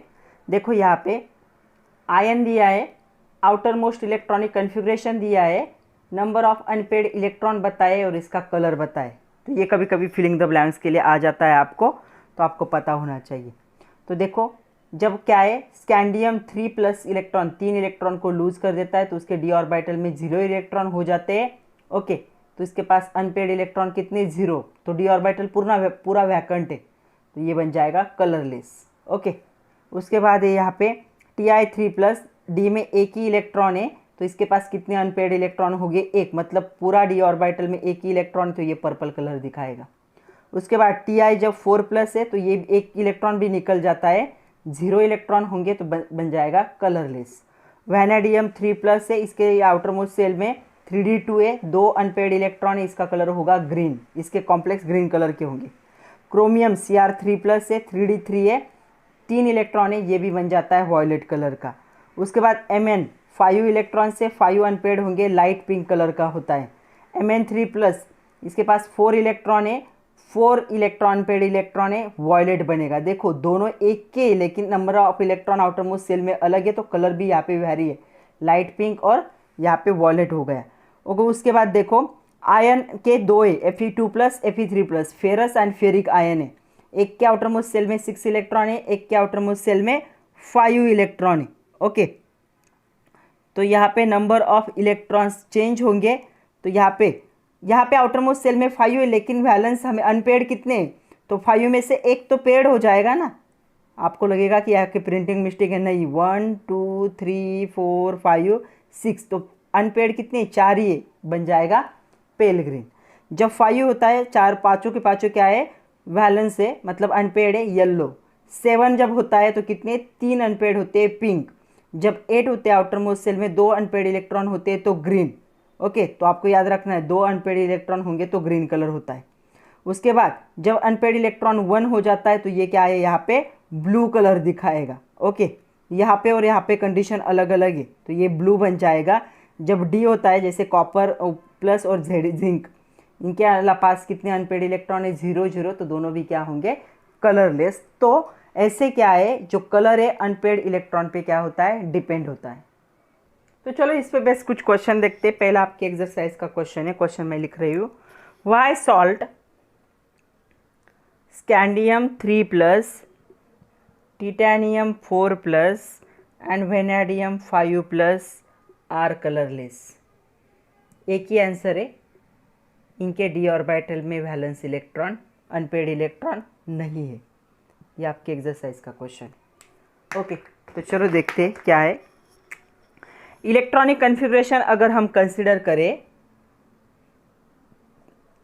देखो यहाँ पे आयन दिया है, आउटर मोस्ट इलेक्ट्रॉनिक कन्फिग्रेशन दिया है, नंबर ऑफ अनपेड इलेक्ट्रॉन बताए और इसका कलर बताए। तो ये कभी कभी फिलिंग द ब्लैंक्स के लिए आ जाता है आपको, तो आपको पता होना चाहिए। तो देखो, जब क्या है, स्कैंडियम 3+ इलेक्ट्रॉन 3 इलेक्ट्रॉन को लूज कर देता है तो उसके डी ऑर्बिटल में 0 इलेक्ट्रॉन हो जाते हैं। ओके, तो इसके पास अनपेड इलेक्ट्रॉन कितने, 0, तो डी ऑर्बिटल पूरा वैकेंट है, तो ये बन जाएगा कलरलेस। ओके, उसके बाद है यहाँ पे Ti3+, डी में एक ही इलेक्ट्रॉन है, तो इसके पास कितने अनपेड इलेक्ट्रॉन हो गए, 1, मतलब पूरा डी ऑर्बिटल में एक ही इलेक्ट्रॉन, तो ये पर्पल कलर दिखाएगा। उसके बाद Ti जब 4+ है तो ये एक इलेक्ट्रॉन भी निकल जाता है, 0 इलेक्ट्रॉन होंगे तो बन जाएगा कलरलेस। वैनेडियम 3+ है, इसके आउटर मोस्ट सेल में 3d2 है, 2 अनपेड इलेक्ट्रॉन है, इसका कलर होगा ग्रीन, इसके कॉम्प्लेक्स ग्रीन कलर के होंगे। क्रोमियम Cr3+ है, 3d3 है, 3 इलेक्ट्रॉन है, ये भी बन जाता है वॉयलेट कलर का। उसके बाद Mn 5 इलेक्ट्रॉन से 5 अनपेड होंगे, लाइट पिंक कलर का होता है। Mn3+, इसके पास 4 इलेक्ट्रॉन है, 4 इलेक्ट्रॉन पेड इलेक्ट्रॉन है, वॉयलेट बनेगा। देखो दोनों एक के, लेकिन number of electron outermost shell में अलग है, तो कलर भी यहाँ पे वेरी है, लाइट पिंक और यहाँ पे वॉयलेट हो गया। ओके, उसके बाद देखो आयन के 2 है, Fe2+, Fe3+, ferrous and ferric ion है। एक के आउटर मोस्ट सेल में 6 इलेक्ट्रॉन है, एक के आउटर मोस्ट सेल में 5 इलेक्ट्रॉन है। ओके, तो यहाँ पे नंबर ऑफ इलेक्ट्रॉन्स चेंज होंगे। तो यहाँ पे आउटर मोस्ट सेल में 5 है, लेकिन वैलेंस हमें अनपेड कितने, तो 5 में से एक तो पेड हो जाएगा ना। आपको लगेगा कि यहाँ की प्रिंटिंग मिस्टेक है, नहीं, 1 2 3 4 5 6, तो अनपेड कितने, 4 ही है, बन जाएगा पेल ग्रीन। जब 5 होता है, 4 पाँचों के पाँचों क्या है, वैलेंस है, मतलब अनपेड है, येलो। 7 जब होता है तो कितने, 3 अनपेड होते हैं, पिंक। जब 8 होते हैं, आउटर मोस्ट सेल में 2 अनपेड इलेक्ट्रॉन होते हैं, तो ग्रीन। ओके, तो आपको याद रखना है 2 अनपेड इलेक्ट्रॉन होंगे तो ग्रीन कलर होता है। उसके बाद जब अनपेड इलेक्ट्रॉन 1 हो जाता है तो ये क्या है, यहाँ पे ब्लू कलर दिखाएगा। ओके, यहाँ पे और यहाँ पे कंडीशन अलग अलग है, तो ये ब्लू बन जाएगा। जब डी होता है, जैसे कॉपर प्लस और जिंक, इनके पास कितने अनपेड इलेक्ट्रॉन है, 0 0, तो दोनों भी क्या होंगे, कलरलेस। तो ऐसे क्या है, जो कलर है अनपेड इलेक्ट्रॉन पे क्या होता है, डिपेंड होता है। तो चलो इस पे बेस्ट कुछ क्वेश्चन देखते हैं। पहला आपके एक्सरसाइज का क्वेश्चन है, क्वेश्चन मैं लिख रही हूँ, why salt scandium 3+ titanium 4+ and vanadium 5+ are colourless. एक ही आंसर है, इनके डी ऑर्बिटल में वैलेंस इलेक्ट्रॉन अनपेड इलेक्ट्रॉन नहीं है। ये आपके एक्सरसाइज का क्वेश्चन। ओके, तो चलो देखते हैं क्या है। इलेक्ट्रॉनिक कन्फिग्रेशन अगर हम कंसिडर करें,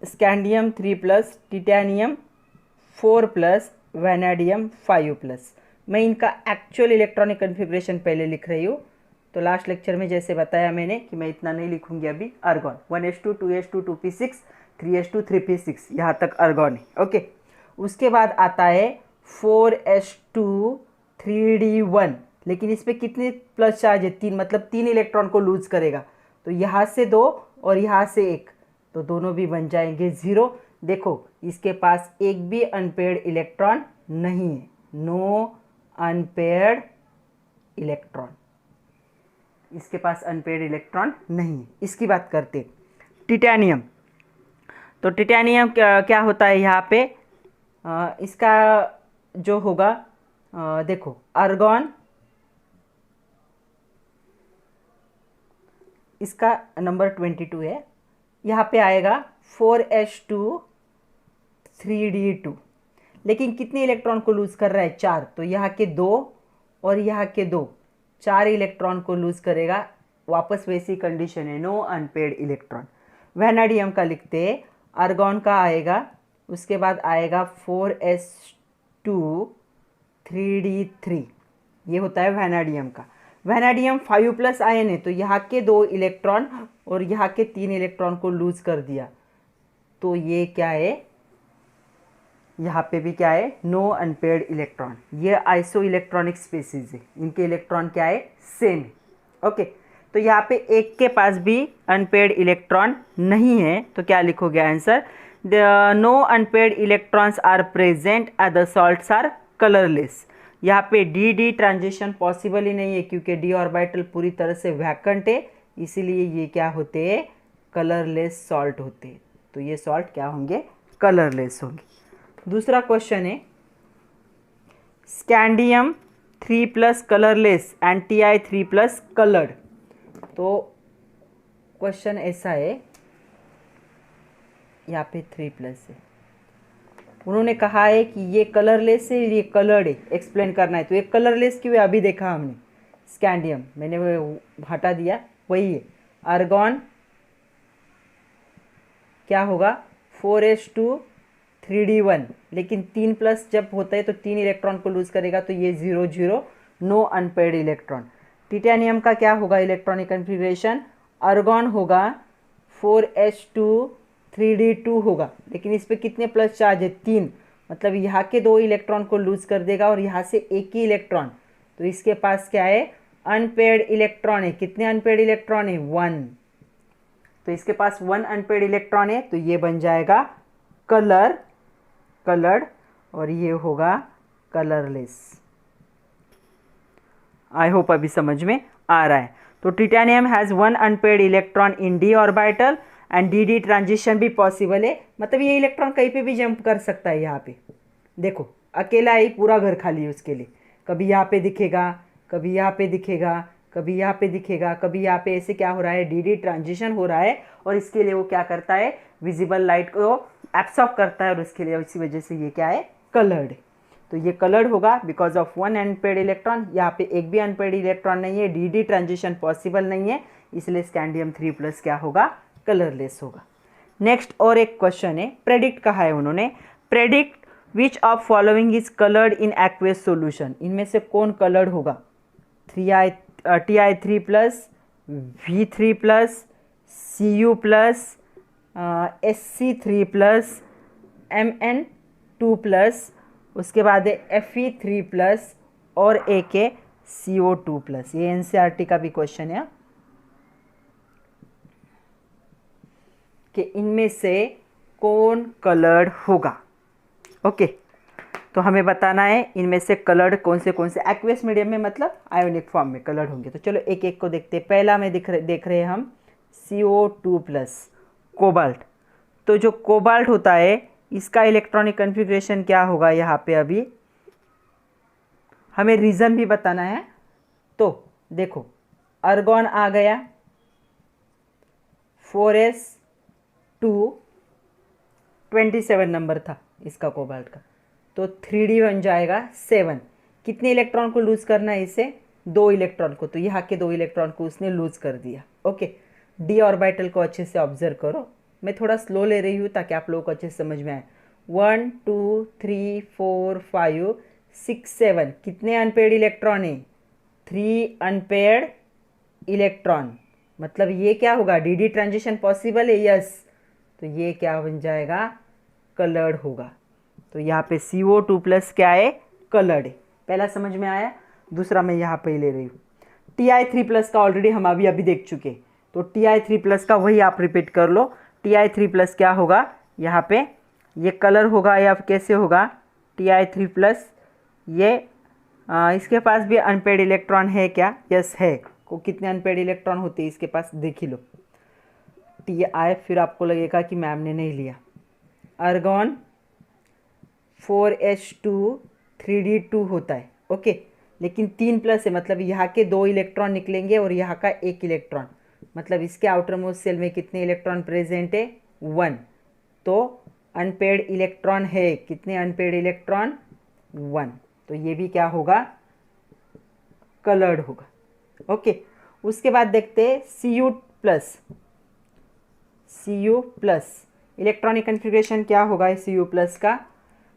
स्कैंडियम 3+, टिटेनियम 4+, वेनेडियम 5+। मैं इनका एक्चुअल इलेक्ट्रॉनिक कन्फिग्रेशन पहले लिख रही हूँ। तो लास्ट लेक्चर में जैसे बताया मैंने कि मैं इतना नहीं लिखूंगी अभी। Argon 1s2 2s2 2p6 3s2 3p6, यहाँ तक आर्गॉन है। ओके, उसके बाद आता है 4s2 3d1, लेकिन इस पर कितने प्लस चार्ज है? 3, मतलब 3 इलेक्ट्रॉन को लूज करेगा। तो यहाँ से 2 और यहाँ से 1, तो दोनों भी बन जाएंगे 0। देखो, इसके पास एक भी अनपेयर्ड इलेक्ट्रॉन नहीं है, नो अनपेयर्ड इलेक्ट्रॉन, इसके पास अनपेयर्ड इलेक्ट्रॉन नहीं है। इसकी बात करते टिटेनियम। तो टिटेनियम क्या होता है यहाँ पे? इसका जो होगा, देखो आर्गॉन, इसका नंबर 22 है। यहाँ पे आएगा 4s2 3d2, लेकिन कितने इलेक्ट्रॉन को लूज कर रहा है? 4। तो यहाँ के 2 और यहाँ के 2, 4 इलेक्ट्रॉन को लूज करेगा। वापस वैसी कंडीशन है, नो अनपेड इलेक्ट्रॉन। वेनेडियम का लिखते हैं, आर्गॉन का आएगा, उसके बाद आएगा 4s2 3d3, ये होता है वेनेडियम का। वेनेडियम 5+ आयन है, तो यहाँ के 2 इलेक्ट्रॉन और यहाँ के 3 इलेक्ट्रॉन को लूज कर दिया। तो ये क्या है? यहाँ पे भी क्या है? No unpaired electron. ये आइसो इलेक्ट्रॉनिक स्पेसीज है, इनके इलेक्ट्रॉन क्या है? सेम है। ओके, तो यहाँ पे एक के पास भी अनपेयर्ड इलेक्ट्रॉन नहीं है, तो क्या लिखोगे answer? No unpaired electrons are present at the salts are colourless. यहाँ पे डी डी ट्रांजिशन पॉसिबल ही नहीं है, क्योंकि डी ऑर्बिटल पूरी तरह से वैकेंट है, इसीलिए ये क्या होते हैं? कलरलेस सॉल्ट होते हैं। तो ये सॉल्ट क्या होंगे? कलरलेस होंगे। दूसरा क्वेश्चन है, scandium 3+ colourless and Ti3+ coloured. तो क्वेश्चन ऐसा है, यहाँ पे 3+ है, उन्होंने कहा है कि ये कलरलेस है, ये कलर्ड है, एक्सप्लेन करना है। तो ये कलरलेस क्यों है? अभी देखा हमने स्कैंडियम, मैंने वो हटा दिया, वही है। आर्गॉन क्या होगा? 4s2 3d1, लेकिन 3+ जब होता है तो 3 इलेक्ट्रॉन को लूज करेगा, तो ये 0 0, नो अनपेयर्ड इलेक्ट्रॉन। टिटेनियम का क्या होगा इलेक्ट्रॉनिक कन्फिग्रेशन? आर्गॉन होगा 4s2 3d2 होगा, लेकिन इस पर कितने प्लस चार्ज है? 3, मतलब यहाँ के 2 इलेक्ट्रॉन को लूज कर देगा और यहाँ से एक ही इलेक्ट्रॉन। तो इसके पास क्या है? अनपेयर्ड इलेक्ट्रॉन है। कितने अनपेयर्ड इलेक्ट्रॉन है? 1। तो इसके पास 1 अनपेयर्ड इलेक्ट्रॉन है, तो ये बन जाएगा कलर्ड, और ये होगा कलरलेस। आई होप अभी समझ में आ रहा है। तो titanium has 1 unpaired electron in D orbital and D d transition भी पॉसिबल है, मतलब ये इलेक्ट्रॉन कहीं पे भी जंप कर सकता है। यहाँ पे देखो, अकेला ही पूरा घर खाली है उसके लिए, कभी यहाँ पे दिखेगा, कभी यहाँ पे दिखेगा, कभी यहाँ पे दिखेगा, कभी यहाँ पे। ऐसे क्या हो रहा है? डी डी ट्रांजिशन हो रहा है, और इसके लिए वो क्या करता है? विजिबल लाइट को एब्सॉर्ब करता है, और उसके लिए इसी वजह से ये क्या है? कलर्ड। तो ये कलर्ड होगा बिकॉज ऑफ 1 अनपेयर्ड इलेक्ट्रॉन। यहाँ पे एक भी अनपेयर्ड इलेक्ट्रॉन नहीं है, डी डी ट्रांजिशन पॉसिबल नहीं है, इसलिए स्कैंडियम 3+ क्या होगा? कलरलेस होगा। नेक्स्ट और एक क्वेश्चन है, प्रेडिक्ट कहा है उन्होंने। Predict which of following is coloured in aqueous solution. इनमें से कौन कलर्ड होगा? Ti3+, V3+, Cu+, Sc3+, Mn2+, उसके बाद है Fe3+ और एक है CO2+। ये NCERT का भी क्वेश्चन है कि इनमें से कौन कलर्ड होगा। ओके, तो हमें बताना है इनमें से कलर्ड कौन से एक्वेस मीडियम में, मतलब आयोनिक फॉर्म में कलर्ड होंगे। तो चलो एक एक को देखते हैं। पहला में देख रहे हैं हम CO2+, कोबाल्ट। तो जो कोबाल्ट होता है, इसका इलेक्ट्रॉनिक कन्फिग्रेशन क्या होगा? यहाँ पे अभी हमें रीज़न भी बताना है। तो देखो आर्गॉन आ गया 4s2 27 नंबर था इसका कोबाल्ट का, तो 3d बन जाएगा 7। कितने इलेक्ट्रॉन को लूज़ करना है इसे? 2 इलेक्ट्रॉन को, तो यहाँ के 2 इलेक्ट्रॉन को उसने लूज़ कर दिया। ओके, डी ऑर्बिटल को अच्छे से ऑब्जर्व करो। मैं थोड़ा स्लो ले रही हूँ ताकि आप लोगों को अच्छे से समझ में आए। 1 2 3 4 5 6 7 कितने अनपेड इलेक्ट्रॉन है? 3 अनपेड इलेक्ट्रॉन। मतलब ये क्या होगा? डी डी ट्रांजिशन पॉसिबल है? यस। तो ये क्या बन जाएगा? कलर्ड होगा। तो यहाँ पे CO2 प्लस क्या है? कलर्ड है। पहला समझ में आया। दूसरा मैं यहाँ पे ले रही हूँ Ti3 प्लस का, ऑलरेडी हम अभी देख चुके, तो Ti3 प्लस का वही आप रिपीट कर लो। Ti3 प्लस क्या होगा? यहाँ पे ये कलर होगा या कैसे होगा? Ti3 प्लस ये इसके पास भी अनपेड इलेक्ट्रॉन है क्या? यस है। को कितने अनपेड इलेक्ट्रॉन होते हैं इसके पास? देख ही लो। Ti, फिर आपको लगेगा कि मैम ने नहीं लिया। आर्गॉन 4s2 3d2 होता है। ओके, लेकिन 3 प्लस है, मतलब यहाँ के 2 इलेक्ट्रॉन निकलेंगे और यहाँ का 1 इलेक्ट्रॉन, मतलब इसके आउटर मोस्ट सेल में कितने इलेक्ट्रॉन प्रेजेंट है? 1। तो अनपेड इलेक्ट्रॉन है, कितने अनपेड इलेक्ट्रॉन? 1। तो ये भी क्या होगा? कलर्ड होगा। ओके, उसके बाद देखते हैं Cu plus. Cu plus electronic configuration क्या होगा Cu प्लस का?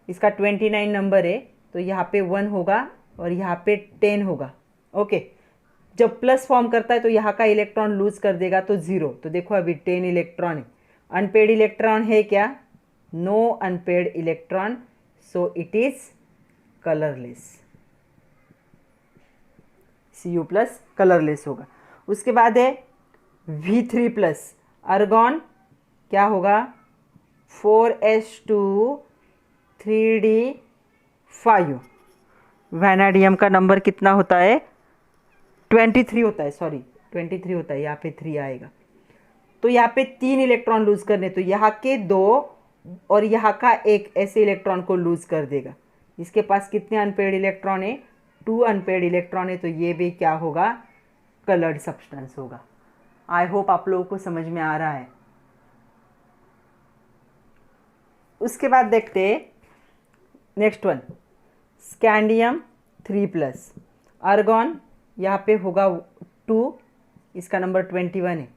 इसका 29 नंबर है, तो यहाँ पे 1 होगा और यहाँ पे 10 होगा। ओके, जब प्लस फॉर्म करता है तो यहाँ का इलेक्ट्रॉन लूज कर देगा तो 0। तो देखो अभी 10 इलेक्ट्रॉन है। अनपेड इलेक्ट्रॉन है क्या? No unpaired electron, so it is colourless. Cu plus colourless होगा। उसके बाद है V3 प्लस। आर्गॉन क्या होगा? 4s2 3d5। वैनाडियम का नंबर कितना होता है? 23 होता है, सॉरी 23 होता है, यहाँ पे 3 आएगा। तो यहाँ पे 3 इलेक्ट्रॉन लूज करने, तो यहाँ के 2 और यहाँ का 1 ऐसे इलेक्ट्रॉन को लूज कर देगा। इसके पास कितने अनपेड इलेक्ट्रॉन है? 2 अनपेड इलेक्ट्रॉन है, तो ये भी क्या होगा? कलर्ड सब्सटेंस होगा। आई होप आप लोगों को समझ में आ रहा है। उसके बाद देखते हैं next one, scandium 3 plus. Argon यहाँ पे होगा 2, इसका नंबर 21 है,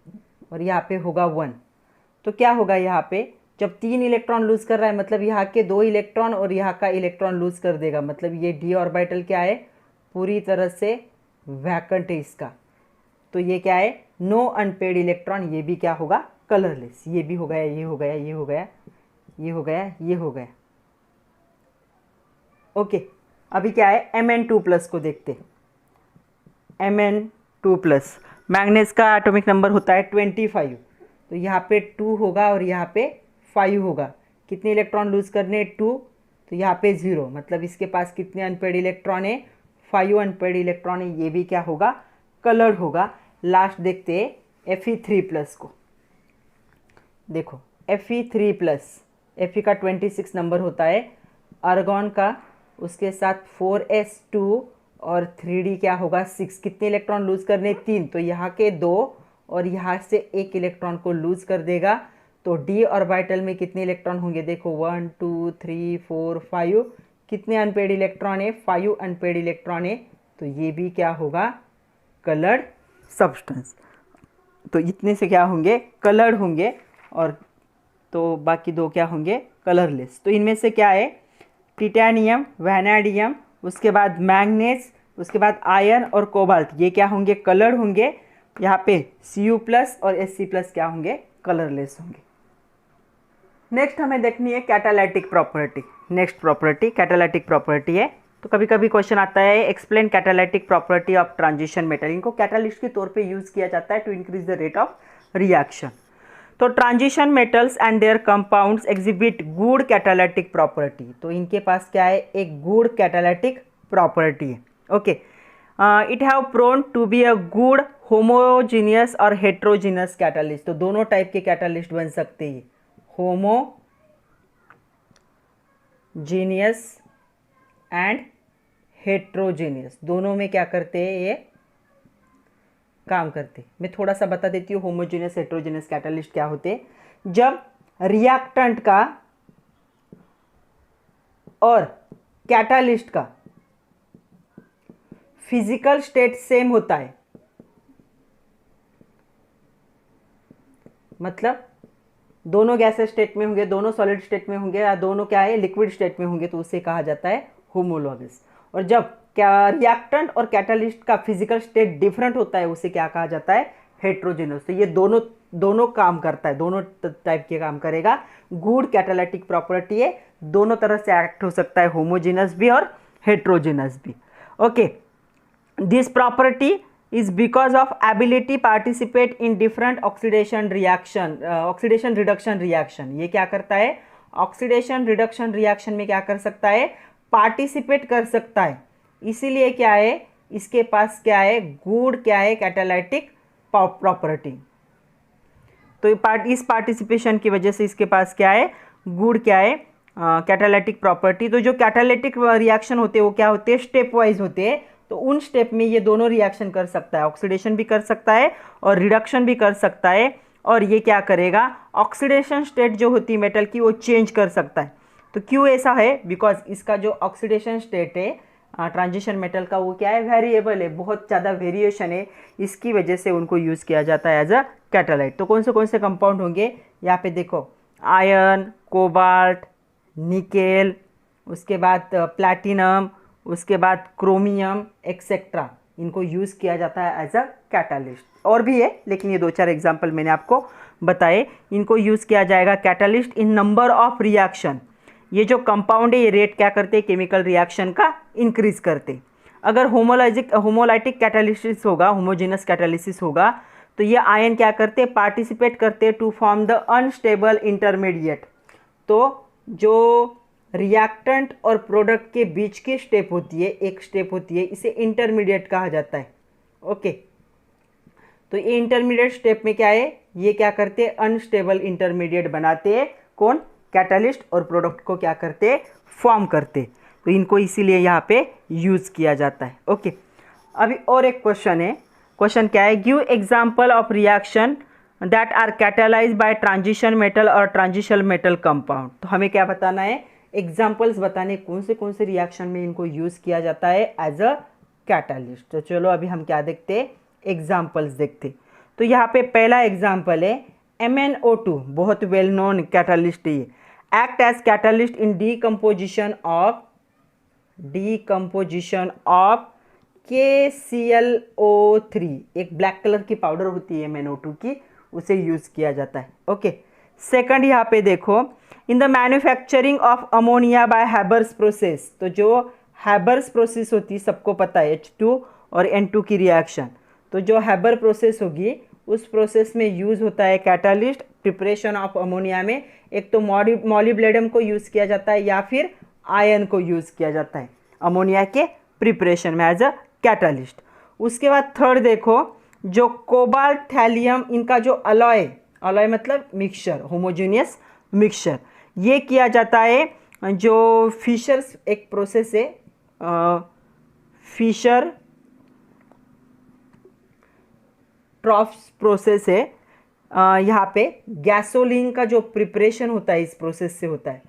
और यहाँ पे होगा 1। तो क्या होगा यहाँ पे? जब 3 इलेक्ट्रॉन लूज कर रहा है, मतलब यहाँ के 2 इलेक्ट्रॉन और यहाँ का इलेक्ट्रॉन लूज कर देगा, मतलब ये डी ऑर्बिटल क्या है? पूरी तरह से वैकेंट है इसका। तो ये क्या है? No unpaired electron. ये भी क्या होगा? कलरलेस। ये भी हो गया, ये हो गया, ये हो गया, ये हो गया, ये हो गया। ओके, अभी क्या है? Mn2 प्लस को देखते। Mn2 प्लस, मैग्नीज का एटॉमिक नंबर होता है 25, तो यहाँ पे 2 होगा और यहाँ पे 5 होगा। कितने इलेक्ट्रॉन लूज करने? 2, तो यहाँ पे 0, मतलब इसके पास कितने अनपेड इलेक्ट्रॉन है? 5 अनपेड इलेक्ट्रॉन है। ये भी क्या होगा? कलर्ड होगा। लास्ट देखते हैं Fe3 प्लस को। देखो Fe3 प्लस, Fe का 26 नंबर होता है, आर्गॉन का, उसके साथ 4s2 और 3d क्या होगा? 6। कितने इलेक्ट्रॉन लूज करने? 3, तो यहाँ के 2 और यहाँ से 1 इलेक्ट्रॉन को लूज कर देगा। तो डी ऑर्बिटल में कितने इलेक्ट्रॉन होंगे? देखो 1 2 3 4 5। कितने अनपेड इलेक्ट्रॉन है? 5 अनपेड इलेक्ट्रॉन है, तो ये भी क्या होगा? Coloured substance. तो इतने से क्या होंगे? कलर्ड होंगे, और तो बाकी 2 क्या होंगे? कलरलेस। तो इनमें से क्या है? टिटेनियम, वैनाडियम, उसके बाद मैग्नीज, उसके बाद आयरन और कोबाल्ट, ये क्या होंगे? कलर्ड होंगे। यहाँ पे Cu प्लस और Sc प्लस क्या होंगे? कलरलेस होंगे। नेक्स्ट हमें देखनी है catalytic property. Next property catalytic property है। तो कभी कभी क्वेश्चन आता है explain catalytic property of transition metal. इनको कैटालिस्ट के तौर पे यूज किया जाता है to increase the rate of reaction. तो transition metals and their compounds exhibit good catalytic property. तो इनके पास क्या है? एक गुड कैटालिटिक प्रॉपर्टी है। Okay, it have prone to be a good homogeneous और हेट्रोजीनियस कैटालिस्ट। तो दोनों टाइप के कैटालिस्ट बन सकते हैं, होमोजीनियस एंड हेट्रोजेनियस, दोनों में क्या करते हैं ये काम करते। मैं थोड़ा सा बता देती हूँ होमोजेनियस हेट्रोजेनियस कैटालिस्ट क्या होते हैं। जब रिएक्टेंट का और कैटालिस्ट का फिजिकल स्टेट सेम होता है, मतलब दोनों गैसेस स्टेट में होंगे, दोनों सॉलिड स्टेट में होंगे या दोनों क्या है लिक्विड स्टेट में होंगे, तो उसे कहा जाता है होमोलॉगस। और जब क्या रिएक्टेंट और कैटालिस्ट का फिजिकल स्टेट डिफरेंट होता है उसे क्या कहा जाता है हेट्रोजेनस। तो ये दोनों काम करता है, दोनों टाइप के काम करेगा। गुड कैटालिटिक प्रॉपर्टी है, दोनों तरह से एक्ट हो सकता है, होमोजेनस भी और हेट्रोजेनस भी। Okay, this property is because of ability participate in different oxidation reaction, oxidation reduction reaction। ये क्या करता है ऑक्सीडेशन रिडक्शन रिएक्शन में क्या कर सकता है पार्टिसिपेट कर सकता है, इसीलिए क्या है इसके पास क्या है गुड क्या है कैटालिटिक प्रॉपर्टी। तो इस पार्टिसिपेशन की वजह से इसके पास क्या है गुड क्या है कैटालिटिक प्रॉपर्टी। तो जो कैटालिटिक रिएक्शन होते हैं वो क्या होते हैं स्टेप वाइज होते हैं, तो उन स्टेप में ये दोनों रिएक्शन कर सकता है, ऑक्सीडेशन भी कर सकता है और रिडक्शन भी कर सकता है। और ये क्या करेगा ऑक्सीडेशन स्टेट जो होती है मेटल की वो चेंज कर सकता है। तो क्यों ऐसा है बिकॉज इसका जो ऑक्सीडेशन स्टेट है ट्रांजिशन मेटल का वो क्या है वेरिएबल है, बहुत ज़्यादा वेरिएशन है, इसकी वजह से उनको यूज़ किया जाता है एज अ कैटालाइट। तो कौन से कंपाउंड होंगे यहाँ पे देखो आयरन, कोबाल्ट, निकेल, उसके बाद प्लैटिनम, उसके बाद क्रोमियम एक्सेट्रा, इनको यूज़ किया जाता है एज अ कैटालिस्ट। और भी है लेकिन ये 2-4 एग्जांपल मैंने आपको बताए। इनको यूज़ किया जाएगा catalyst in number of reaction. ये जो कंपाउंड है ये रेट क्या करते हैं केमिकल रिएक्शन का इंक्रीज करते। अगर होमोलाइटिक कैटालिसिस होगा, होमोजेनस कैटालिसिस होगा, तो ये आयन क्या करते पार्टिसिपेट करते to form the unstable intermediate. तो जो रिएक्टेंट और प्रोडक्ट के बीच की स्टेप होती है, एक स्टेप होती है, इसे इंटरमीडिएट कहा जाता है। ओके, तो ये इंटरमीडिएट स्टेप में क्या है ये क्या करते हैं अनस्टेबल इंटरमीडिएट बनाते हैं, कौन कैटालिस्ट, और प्रोडक्ट को क्या करते फॉर्म करते। तो इनको इसीलिए यहाँ पे यूज किया जाता है। ओके, अभी और एक क्वेश्चन है, क्वेश्चन क्या है give example of reaction that are catalyse by transition metal और ट्रांजिशन मेटल कंपाउंड। तो हमें क्या बताना है एग्जाम्पल्स बताने कौन से रिएक्शन में इनको यूज किया जाता है एज अ कैटालिस्ट। तो चलो अभी हम क्या देखते हैं एग्जाम्पल्स देखते। तो यहाँ पे पहला एग्जाम्पल है MnO2, बहुत वेल नोन कैटालिस्ट है, act as catalyst in decomposition of KClO3, एक ब्लैक कलर की पाउडर होती है MnO2 की, उसे यूज किया जाता है। ओके, सेकंड यहाँ पे देखो in the manufacturing of ammonia bye Haber's process. तो जो हैबर्स प्रोसेस होती है सबको पता है H2 और N2 की रिएक्शन, तो जो हैबर प्रोसेस होगी उस प्रोसेस में यूज होता है कैटालिस्ट प्रिपरेशन ऑफ अमोनिया में। एक तो मॉलिब्लेडम को यूज किया जाता है या फिर आयन को यूज किया जाता है अमोनिया के प्रिपरेशन में एज अ कैटालिस्ट। उसके बाद थर्ड देखो जो कोबाल्ट थैलियम, इनका जो अलॉय मतलब मिक्सचर, होमोजेनियस मिक्सचर, ये किया जाता है जो फिशर्स एक प्रोसेस है, फिशर ट्रॉफ्स प्रोसेस है। यहाँ पे गैसोलीन का जो प्रिपरेशन होता है इस प्रोसेस से होता है,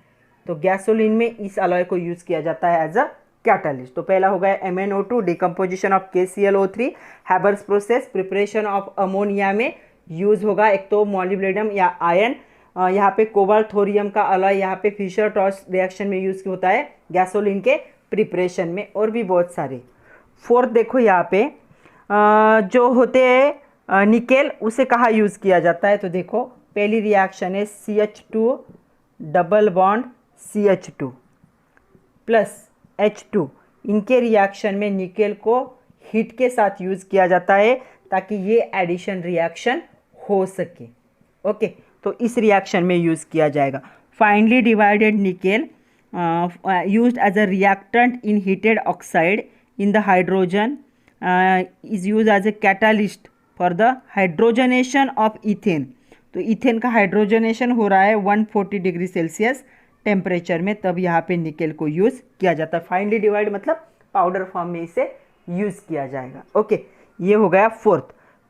तो गैसोलीन में इस अलॉय को यूज किया जाता है एज अ कैटालिस्ट। तो पहला हो गया MnO2 decomposition of KClO3, Haber's process preparation of ammonia में यूज होगा एक तो मॉलिब्लेडम या आयन। यहाँ पे कोबाल्ट थोरियम का अलॉय यहाँ पे फिशर ट्रॉस रिएक्शन में यूज होता है गैसोलीन के प्रिपरेशन में, और भी बहुत सारे। फोर्थ देखो यहाँ पे जो होते हैं निकेल, उसे कहाँ यूज़ किया जाता है। तो देखो पहली रिएक्शन है CH2 double bond CH2 plus H2, इनके रिएक्शन में निकेल को हीट के साथ यूज़ किया जाता है ताकि ये एडिशन रिएक्शन हो सके। ओके, तो इस रिएक्शन में यूज़ किया जाएगा। Finely divided nickel used as a reactant in heated oxide in the hydrogen is use as a catalyst for the hydrogenation of ethene. तो इथेन का हाइड्रोजनेशन हो रहा है 140 डिग्री सेल्सियस टेम्परेचर में, तब यहाँ पे निकेल को यूज़ किया जाता है। फाइनली डिवाइड मतलब पाउडर फॉर्म में इसे यूज़ किया जाएगा। ओके, ये हो गया फोर्थ।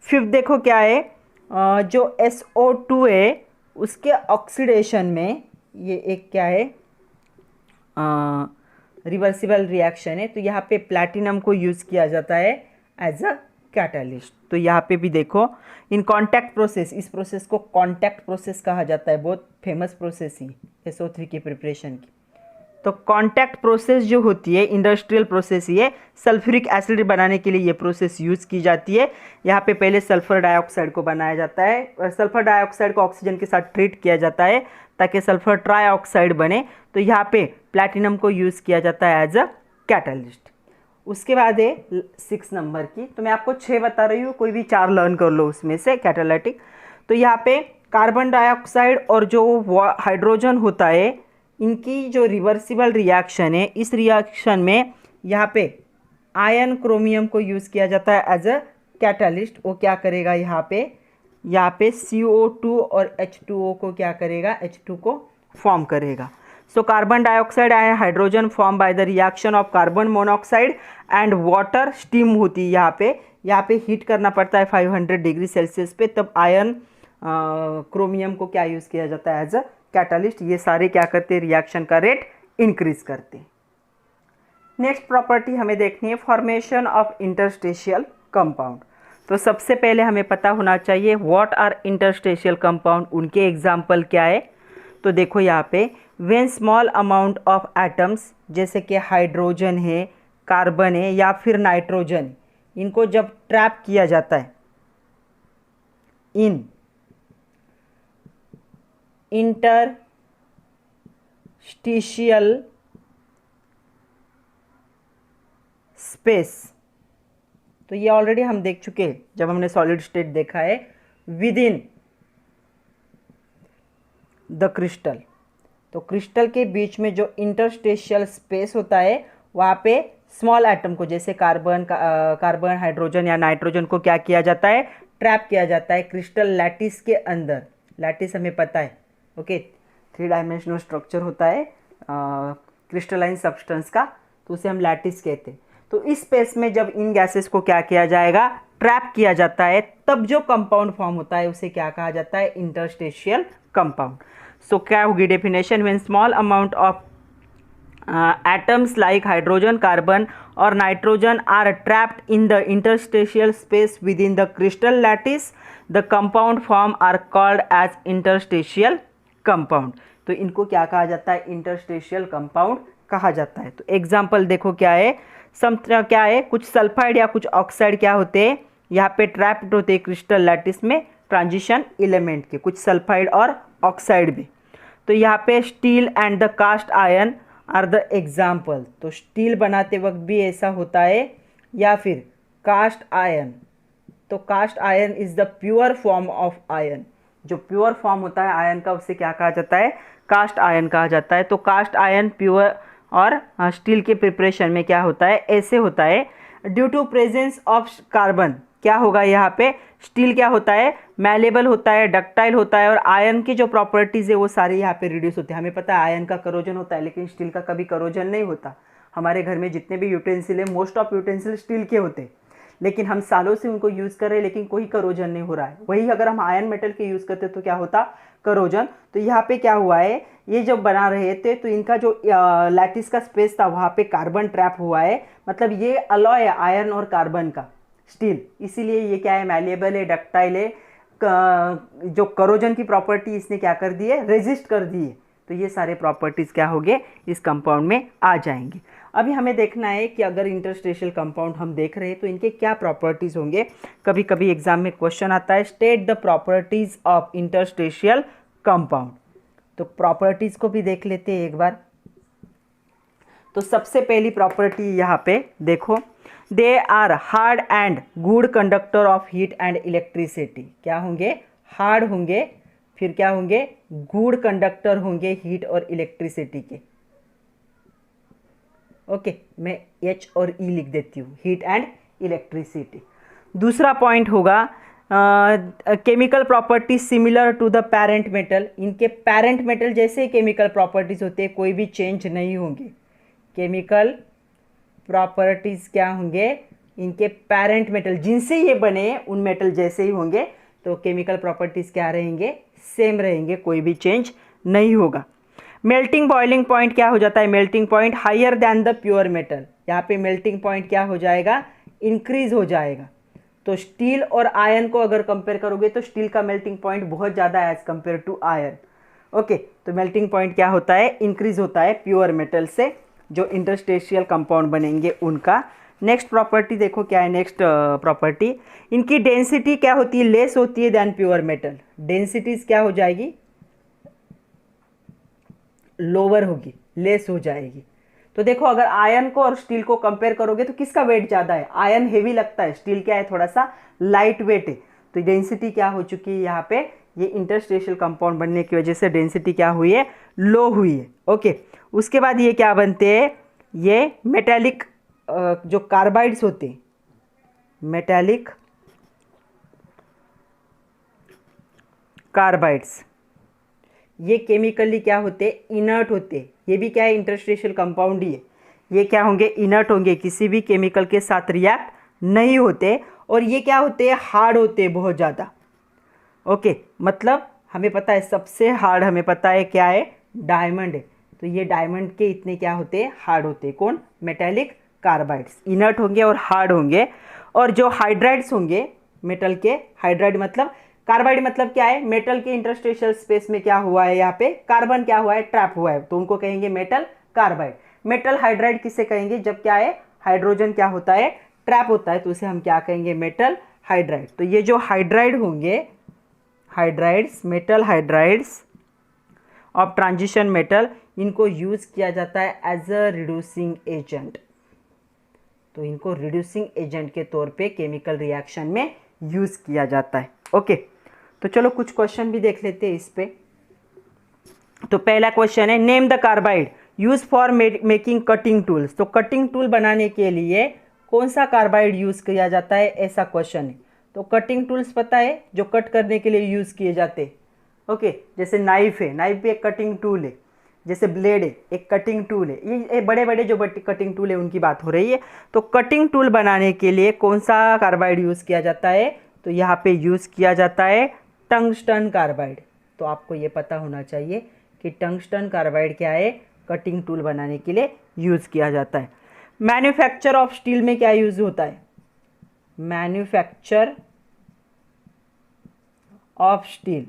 फिफ्थ देखो क्या है, जो SO2 है उसके ऑक्सीडेशन में ये एक क्या है, रिवर्सिबल रिएक्शन है, तो यहाँ पे प्लैटिनम को यूज़ किया जाता है एज अ कैटलिस्ट। तो यहाँ पे भी देखो इन कॉन्टैक्ट प्रोसेस, इस प्रोसेस को कॉन्टैक्ट प्रोसेस कहा जाता है, बहुत फेमस प्रोसेस ही SO3 की प्रिपरेशन की। तो कॉन्टैक्ट प्रोसेस जो होती है इंडस्ट्रियल प्रोसेस, ये सल्फ्यूरिक एसिड बनाने के लिए ये प्रोसेस यूज़ की जाती है। यहाँ पे पहले सल्फर डाइऑक्साइड को बनाया जाता है और सल्फर डाइऑक्साइड को ऑक्सीजन के साथ ट्रीट किया जाता है ताकि सल्फर ट्राइऑक्साइड बने। तो यहाँ पे प्लैटिनम को यूज़ किया जाता है एज अ कैटलिस्ट। उसके बाद है 6 नंबर की, तो मैं आपको 6 बता रही हूँ, कोई भी 4 लर्न कर लो उसमें से कैटालिटिक। तो यहाँ पे कार्बन डाइऑक्साइड और जो हाइड्रोजन होता है इनकी जो रिवर्सिबल रिएक्शन है, इस रिएक्शन में यहाँ पे आयन क्रोमियम को यूज़ किया जाता है एज अ कैटलिस्ट। वो क्या करेगा, यहाँ पे CO2 और H2O को क्या करेगा, H2 को फॉर्म करेगा। So carbon dioxide and hydrogen form by the reaction of carbon monoxide and water, steam होती है यहाँ पे हीट करना पड़ता है 500 डिग्री सेल्सियस पे, तब आयन क्रोमियम को क्या यूज़ किया जाता है एज अ कैटलिस्ट। ये सारे क्या करते हैं, रिएक्शन का रेट इंक्रीज करते हैं। नेक्स्ट प्रॉपर्टी हमें देखनी है फॉर्मेशन ऑफ इंटरस्टेशियल कंपाउंड। तो सबसे पहले हमें पता होना चाहिए व्हाट आर इंटरस्टेशियल कंपाउंड, उनके एग्जाम्पल क्या है। तो देखो यहाँ पे when small amount of atoms, जैसे कि हाइड्रोजन है, कार्बन है या फिर नाइट्रोजन, इनको जब ट्रैप किया जाता है इन इंटरस्टिशियल स्पेस, तो ये ऑलरेडी हम देख चुके हैं जब हमने सॉलिड स्टेट देखा है, विद इन द क्रिस्टल। तो क्रिस्टल के बीच में जो इंटरस्टेशियल स्पेस होता है वहाँ पे स्मॉल एटम को, जैसे कार्बन हाइड्रोजन या नाइट्रोजन को क्या किया जाता है, ट्रैप किया जाता है क्रिस्टल लैटिस के अंदर। लैटिस हमें पता है, ओके, 3 डायमेंशनल स्ट्रक्चर होता है क्रिस्टलाइन सब्सटेंस का, तो उसे हम लैटिस कहते हैं। तो इस स्पेस में जब इन गैसेस को क्या किया जाएगा, ट्रैप किया जाता है, तब जो कंपाउंड फॉर्म होता है उसे क्या कहा जाता है, इंटरस्टेशियल कंपाउंड। सो क्या होगी definition, when small amount of atoms like hydrogen, carbon or nitrogen are trapped in the interstitial space within the crystal lattice, the compound form are called as interstitial compound। तो इनको क्या कहा जाता है, interstitial compound कहा जाता है। तो एग्जाम्पल देखो क्या है, क्या है, कुछ सल्फाइड या कुछ ऑक्साइड क्या होते हैं, यहाँ पे ट्रैप्ड होते हैं क्रिस्टल लैटिस में ट्रांजिशन एलिमेंट के, कुछ सल्फाइड और ऑक्साइड भी। तो यहाँ पे steel and the cast iron are the example. तो स्टील बनाते वक्त भी ऐसा होता है, या फिर कास्ट आयरन। तो cast iron is the pure form of iron, जो प्योर फॉर्म होता है आयरन का उसे क्या कहा जाता है, कास्ट आयरन कहा जाता है। तो कास्ट आयरन प्योर और स्टील के प्रिपरेशन में क्या होता है, ऐसे होता है, due to presence of carbon क्या होगा, यहाँ पे स्टील क्या होता है, मैलेबल होता है, डक्टाइल होता है, और आयरन की जो प्रॉपर्टीज़ है वो सारी यहाँ पे रिड्यूस होती है। हमें पता है आयरन का करोजन होता है, लेकिन स्टील का कभी करोजन नहीं होता। हमारे घर में जितने भी यूटेंसिल है, मोस्ट ऑफ यूटेंसिल स्टील के होते हैं, लेकिन हम सालों से उनको यूज़ कर रहे हैं, लेकिन कोई करोजन नहीं हो रहा है। वही अगर हम आयरन मेटल के यूज़ करते तो क्या होता, करोजन। तो यहाँ पे क्या हुआ है, ये जब बना रहे थे तो इनका जो लैटिस का स्पेस था वहाँ पे कार्बन ट्रैप हुआ है, मतलब ये अलॉय है आयरन और कार्बन का, स्टील, इसीलिए ये क्या है, मैलेबल है, डक्टाइल है, जो करोजन की प्रॉपर्टी इसने क्या कर दी है, रेजिस्ट कर दी है। तो ये सारे प्रॉपर्टीज़ क्या होंगे, इस कंपाउंड में आ जाएंगे। अभी हमें देखना है कि अगर इंटरस्टेशियल कंपाउंड हम देख रहे हैं तो इनके क्या प्रॉपर्टीज़ होंगे। कभी कभी एग्जाम में क्वेश्चन आता है, state the properties of interstitial compound. तो प्रॉपर्टीज़ को भी देख लेते हैं एक बार। तो सबसे पहली प्रॉपर्टी यहाँ पे देखो, they are hard and good conductor of heat and electricity. क्या होंगे, हार्ड होंगे, फिर क्या होंगे, गुड कंडक्टर होंगे हीट और इलेक्ट्रिसिटी के। ओके, मैं H और E लिख देती हूँ, हीट एंड इलेक्ट्रिसिटी। दूसरा पॉइंट होगा chemical properties similar to the parent metal. इनके पेरेंट मेटल जैसे केमिकल प्रॉपर्टीज होते हैं, कोई भी चेंज नहीं होंगे। केमिकल प्रॉपर्टीज क्या होंगे, इनके पेरेंट मेटल जिनसे ये बने उन मेटल जैसे ही होंगे, तो केमिकल प्रॉपर्टीज क्या रहेंगे, सेम रहेंगे, कोई भी चेंज नहीं होगा। मेल्टिंग बॉइलिंग पॉइंट क्या हो जाता है, melting point higher than the pure metal, यहाँ पे मेल्टिंग पॉइंट क्या हो जाएगा, इंक्रीज हो जाएगा। तो स्टील और आयरन को अगर कंपेयर करोगे तो स्टील का मेल्टिंग पॉइंट बहुत ज़्यादा है as compare to iron. Okay, तो मेल्टिंग पॉइंट क्या होता है, इंक्रीज होता है प्योर मेटल से, जो इंटरस्टेशियल कंपाउंड बनेंगे उनका। नेक्स्ट प्रॉपर्टी देखो क्या है, नेक्स्ट प्रॉपर्टी, इनकी डेंसिटी क्या होती है, लेस होती है देन प्योर मेटल, डेंसिटीज क्या हो जाएगी, लोअर होगी, लेस हो जाएगी। तो देखो अगर आयरन को और स्टील को कंपेयर करोगे तो किसका वेट ज़्यादा है, आयरन हेवी लगता है, स्टील क्या है, थोड़ा सा लाइट वेट है। तो डेंसिटी क्या हो चुकी है यहाँ पे, ये इंटरस्टेशियल कंपाउंड बनने की वजह से डेंसिटी क्या हुई है, लो हुई है। ओके, उसके बाद ये क्या बनते हैं, ये मेटेलिक जो कार्बाइड्स होते हैं, मेटेलिक कार्बाइड्स, ये केमिकली क्या होते हैं, इनर्ट होते हैं। ये भी क्या है, इंटरस्टेशियल कंपाउंड ही है। ये क्या होंगे, इनर्ट होंगे, किसी भी केमिकल के साथ रिएक्ट नहीं होते। और ये क्या होते हैं, हार्ड होते हैं बहुत ज़्यादा। ओके, मतलब हमें पता है सबसे हार्ड, हमें पता है क्या है, डायमंड है। तो ये डायमंड के इतने क्या होते हैं, हार्ड होते हैं। कौन, मेटेलिक कार्बाइड्स, इनर्ट होंगे और हार्ड होंगे। और जो हाइड्राइड्स होंगे, मेटल के हाइड्राइड मतलब, कार्बाइड मतलब क्या है, मेटल के इंटरस्टेशियल स्पेस में क्या हुआ है, यहाँ पे कार्बन क्या हुआ है, ट्रैप हुआ है, तो उनको कहेंगे मेटल कार्बाइड। मेटल हाइड्राइड किसे कहेंगे, जब क्या है, हाइड्रोजन क्या होता है, ट्रैप होता है, तो उसे हम क्या कहेंगे, मेटल हाइड्राइड। तो ये जो हाइड्राइड होंगे, hydrides, metal hydrides of transition metal, इनको यूज किया जाता है एज अ रिड्यूसिंग एजेंट। तो इनको रिड्यूसिंग एजेंट के तौर पे केमिकल रिएक्शन में यूज किया जाता है। ओके, तो चलो कुछ क्वेश्चन भी देख लेते हैं इस पे। तो पहला क्वेश्चन है, name the carbide use for making cutting tools. तो कटिंग टूल बनाने के लिए कौन सा कार्बाइड यूज किया जाता है, ऐसा क्वेश्चन है। तो कटिंग टूल्स पता है, जो कट करने के लिए यूज किए जाते हैं। ओके, जैसे नाइफ है, नाइफ भी एक कटिंग टूल है। जैसे ब्लेड है, एक कटिंग टूल है। ये बड़े बड़े जो कटिंग टूल है उनकी बात हो रही है। तो कटिंग टूल बनाने के लिए कौन सा कार्बाइड यूज किया जाता है, तो यहाँ पे यूज किया जाता है टंगस्टन कार्बाइड। तो आपको ये पता होना चाहिए कि टंगस्टन कार्बाइड क्या है, कटिंग टूल बनाने के लिए यूज किया जाता है। मैन्युफैक्चर ऑफ स्टील में क्या यूज होता है, मैन्युफैक्चर ऑफ स्टील,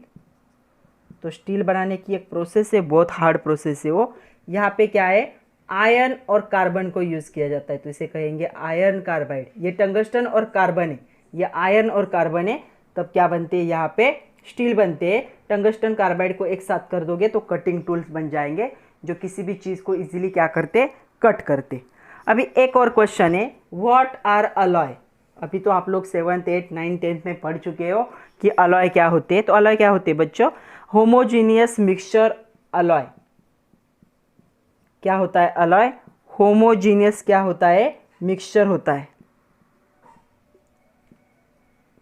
तो स्टील बनाने की एक प्रोसेस है, बहुत हार्ड प्रोसेस है वो। यहाँ पे क्या है, आयरन और कार्बन को यूज किया जाता है, तो इसे कहेंगे आयरन कार्बाइड। ये टंगस्टन और कार्बन है, ये आयरन और कार्बन है, तब क्या बनते हैं, यहाँ पे स्टील बनते हैं। टंगस्टन कार्बाइड को एक साथ कर दोगे तो कटिंग टूल्स बन जाएंगे, जो किसी भी चीज़ को इजीली क्या करते, कट करते। अभी एक और क्वेश्चन है, व्हाट आर अलॉय। अभी तो आप लोग 7th 8th 9th 10th में पढ़ चुके हो कि अलॉय क्या होते हैं। तो अलॉय क्या होते हैं बच्चों, होमोजीनियस मिक्सचर अलॉय। क्या होता है अलॉय, होमोजीनियस क्या होता है, मिक्सचर होता है।